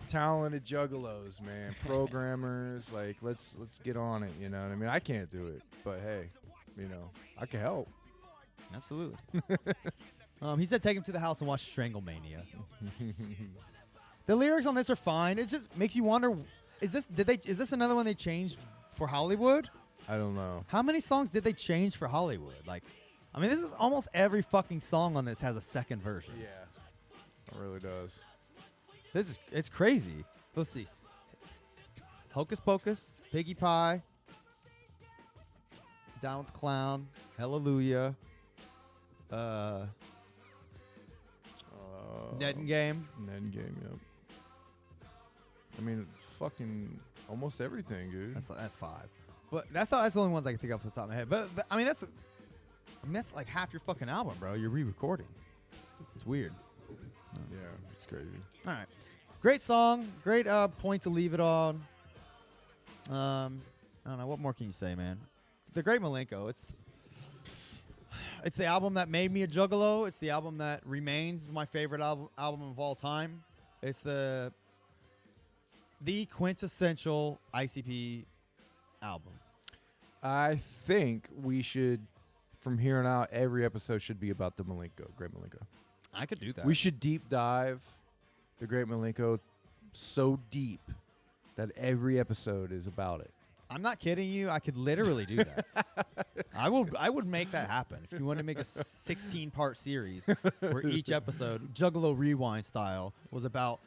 talented juggalos, man. Programmers, like let's get on it, you know what I mean? I can't do it, but hey, I can help. Absolutely. He said take him to the house and watch Stranglemania. The lyrics on this are fine. It just makes you wonder, is this another one they changed for Hollywood? I don't know. How many songs did they change for Hollywood? Like, I mean, this is almost every fucking song on this has a second version. Yeah, it really does. It's crazy. Let's see. Hocus Pocus, Piggy Pie, Down with the Clown, Hallelujah, Ned and Game. Ned Game, yep. I mean, fucking almost everything, dude. That's 5. But that's the only ones I can think of off the top of my head. But I mean that's like half your fucking album, bro. You're re-recording. It's weird. Yeah, it's crazy. All right. Great song. Great point to leave it on. I don't know. What more can you say, man? The Great Milenko. It's the album that made me a juggalo. It's the album that remains my favorite album of all time. It's the quintessential ICP album. I think we should, from here on out, every episode should be about the Milenko, Great Milenko. I could do that. We should deep dive the Great Milenko so deep that every episode is about it. I'm not kidding you. I could literally do that. I would make that happen. If you want to make a 16-part series where each episode, Juggalo Rewind style, was about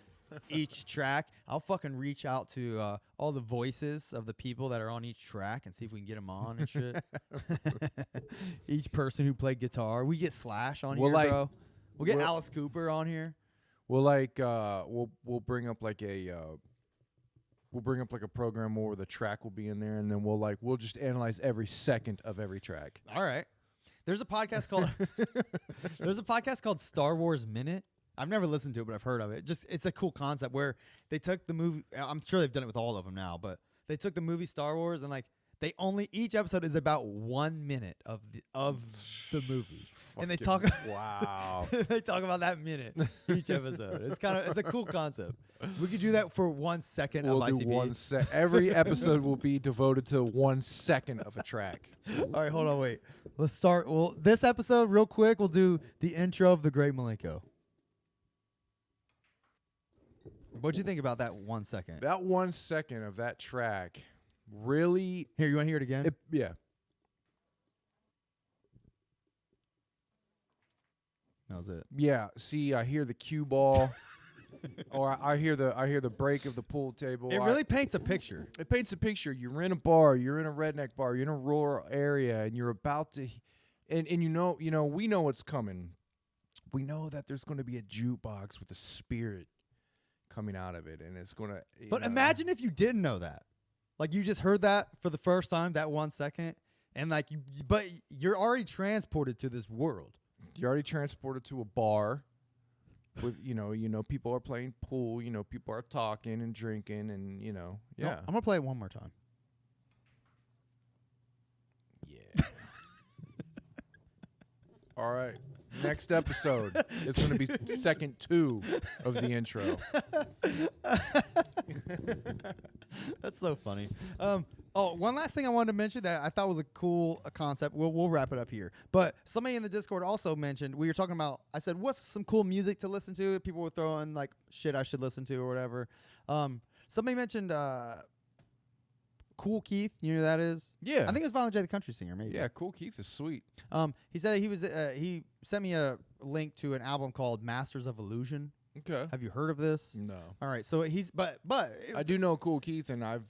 each track, I'll fucking reach out to all the voices of the people that are on each track and see if we can get them on and shit. Each person who played guitar. We get Slash on here, bro. We'll get Alice Cooper on here. We'll we'll bring up like a program where the track will be in there, and then we'll just analyze every second of every track. All right. There's a podcast called Star Wars Minute. I've never listened to it, but I've heard of it. It's a cool concept where they took the movie. I'm sure they've done it with all of them now, but they took the movie Star Wars and each episode is about 1 minute of the movie. And they talk Wow. they talk about that minute each episode. It's a cool concept. We could do that for 1 second We'll of do ICP. every episode will be devoted to 1 second of a track. All right, hold on, wait. Let's start. Well, this episode, real quick, we'll do the intro of the Great Milenko. What'd you think about that 1 second? That 1 second of that track really. Here, you want to hear it again? Yeah. That was it. Yeah. See, I hear the cue ball, or I hear the break of the pool table. It really paints a picture. It paints a picture. You're in a bar. You're in a redneck bar. You're in a rural area, and you're about to, and we know what's coming. We know that there's going to be a jukebox with a spirit coming out of it, and it's going to. But imagine if you didn't know that. Like you just heard that for the first time, that 1 second, and but you're already transported to this world. You're already transported to a bar. with people are playing pool, people are talking and drinking, and I'm gonna play it one more time. Yeah. All right. Next episode, it's going to be second 2 of the intro. That's so funny. One last thing I wanted to mention that I thought was a cool concept. We'll wrap it up here. But somebody in the Discord also mentioned, we were talking about, I said, what's some cool music to listen to? People were throwing like shit I should listen to or whatever. Somebody mentioned Cool Keith. You know who that is? Yeah. I think it was Violent J, the country singer, maybe. Yeah, Cool Keith is sweet. He said he sent me a link to an album called Masters of Illusion. Okay. Have you heard of this? No. All right. So but I do know Cool Keith, and I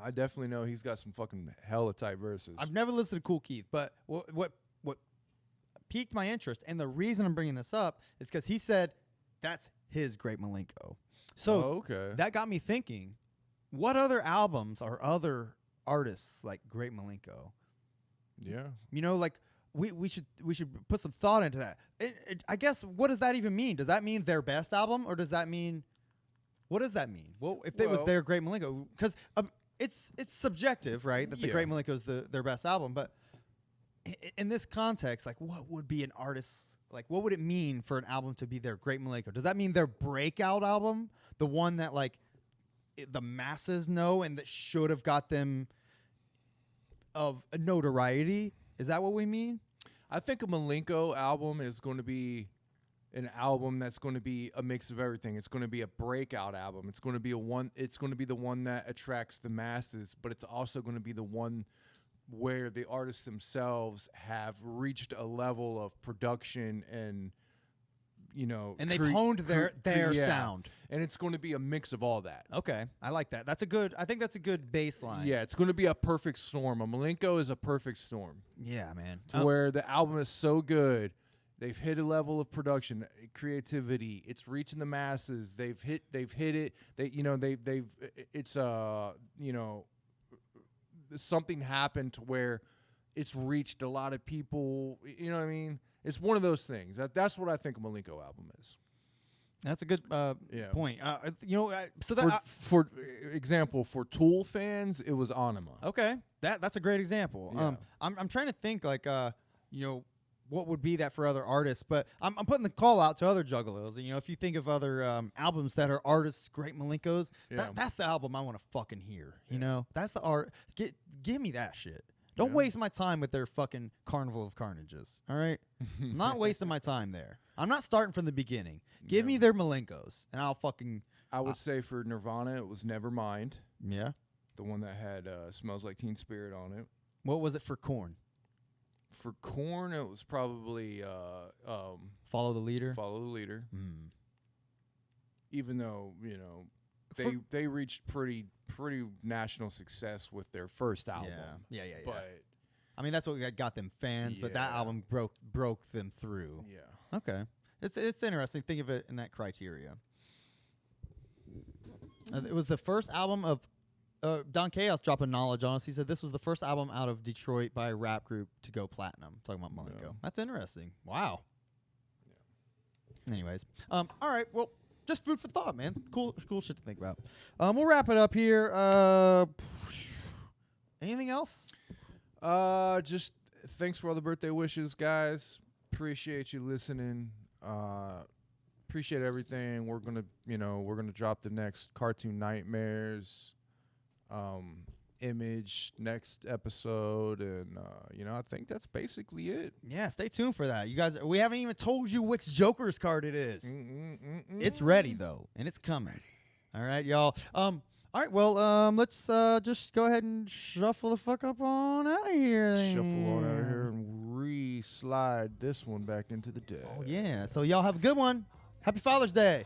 definitely know he's got some fucking hella tight verses. I've never listened to Cool Keith, but what piqued my interest, and the reason I'm bringing this up is because he said that's his Great Milenko. So okay. that got me thinking, what other albums or other artists like Great Milenko? Yeah. Like we should put some thought into that. I guess, what does that even mean? Does that mean their best album, or does that mean, what does that mean? Well, if it was their Great Milenko, because it's subjective, right? That the Great Milenko is their best album, but in this context, like, what would be an artist, like, what would it mean for an album to be their Great Milenko? Does that mean their breakout album, the one that like the masses know and that should have got them of notoriety? Is that what we mean? I think a Milenko album is going to be an album that's going to be a mix of everything. It's going to be a breakout album. It's going to be it's going to be the one that attracts the masses, but it's also going to be the one where the artists themselves have reached a level of production and and they've honed their sound. And it's going to be a mix of all that. Okay, I like that. I think that's a good baseline. Yeah, it's going to be a perfect storm. A Milenko is a perfect storm. Yeah, man. To where the album is so good, they've hit a level of production, creativity. It's reaching the masses. They've hit it. It's something happened to where it's reached a lot of people. You know what I mean? It's one of those things. That's what I think a Milenko album is. That's a good point. So that for example, for Tool fans, it was Anima. Okay, that's a great example. Yeah. I'm trying to think like what would be that for other artists, but I'm putting the call out to other juggalos. And, if you think of other albums that are artists, Great Milenkos, that's the album I want to fucking hear. That's the art. Give me that shit. Don't waste my time with their fucking Carnival of Carnages. All right, I'm not wasting my time there. I'm not starting from the beginning. Give me their Milenkos, and I'll fucking. I would say for Nirvana, it was Nevermind. Yeah, the one that had "Smells Like Teen Spirit" on it. What was it for Korn? For Korn, it was probably Follow the Leader. Follow the Leader. Mm. Even though they reached pretty national success with their first album. Yeah. But I mean, that's what got them fans. But that album broke them through. Yeah. Okay. It's interesting. Think of it in that criteria. It was the first album of Don Chaos dropping knowledge on us. He said this was the first album out of Detroit by a rap group to go platinum. Talking about Milenko. Yeah. That's interesting. Wow. Yeah. Anyways, all right. Well, just food for thought, man. Cool shit to think about. We'll wrap it up here. Anything else? Just thanks for all the birthday wishes, guys. Appreciate you listening. Appreciate everything. We're gonna drop the next Cartoon Nightmares image next episode, and I think that's basically it. Yeah, stay tuned for that, you guys. We haven't even told you which Joker's card it is. It's ready though, and it's coming. All right, y'all. All right, well, let's just go ahead and shuffle the fuck up on out of here. Shuffle on out of here and re-slide this one back into the deck. Oh yeah. So y'all have a good one. Happy Father's Day.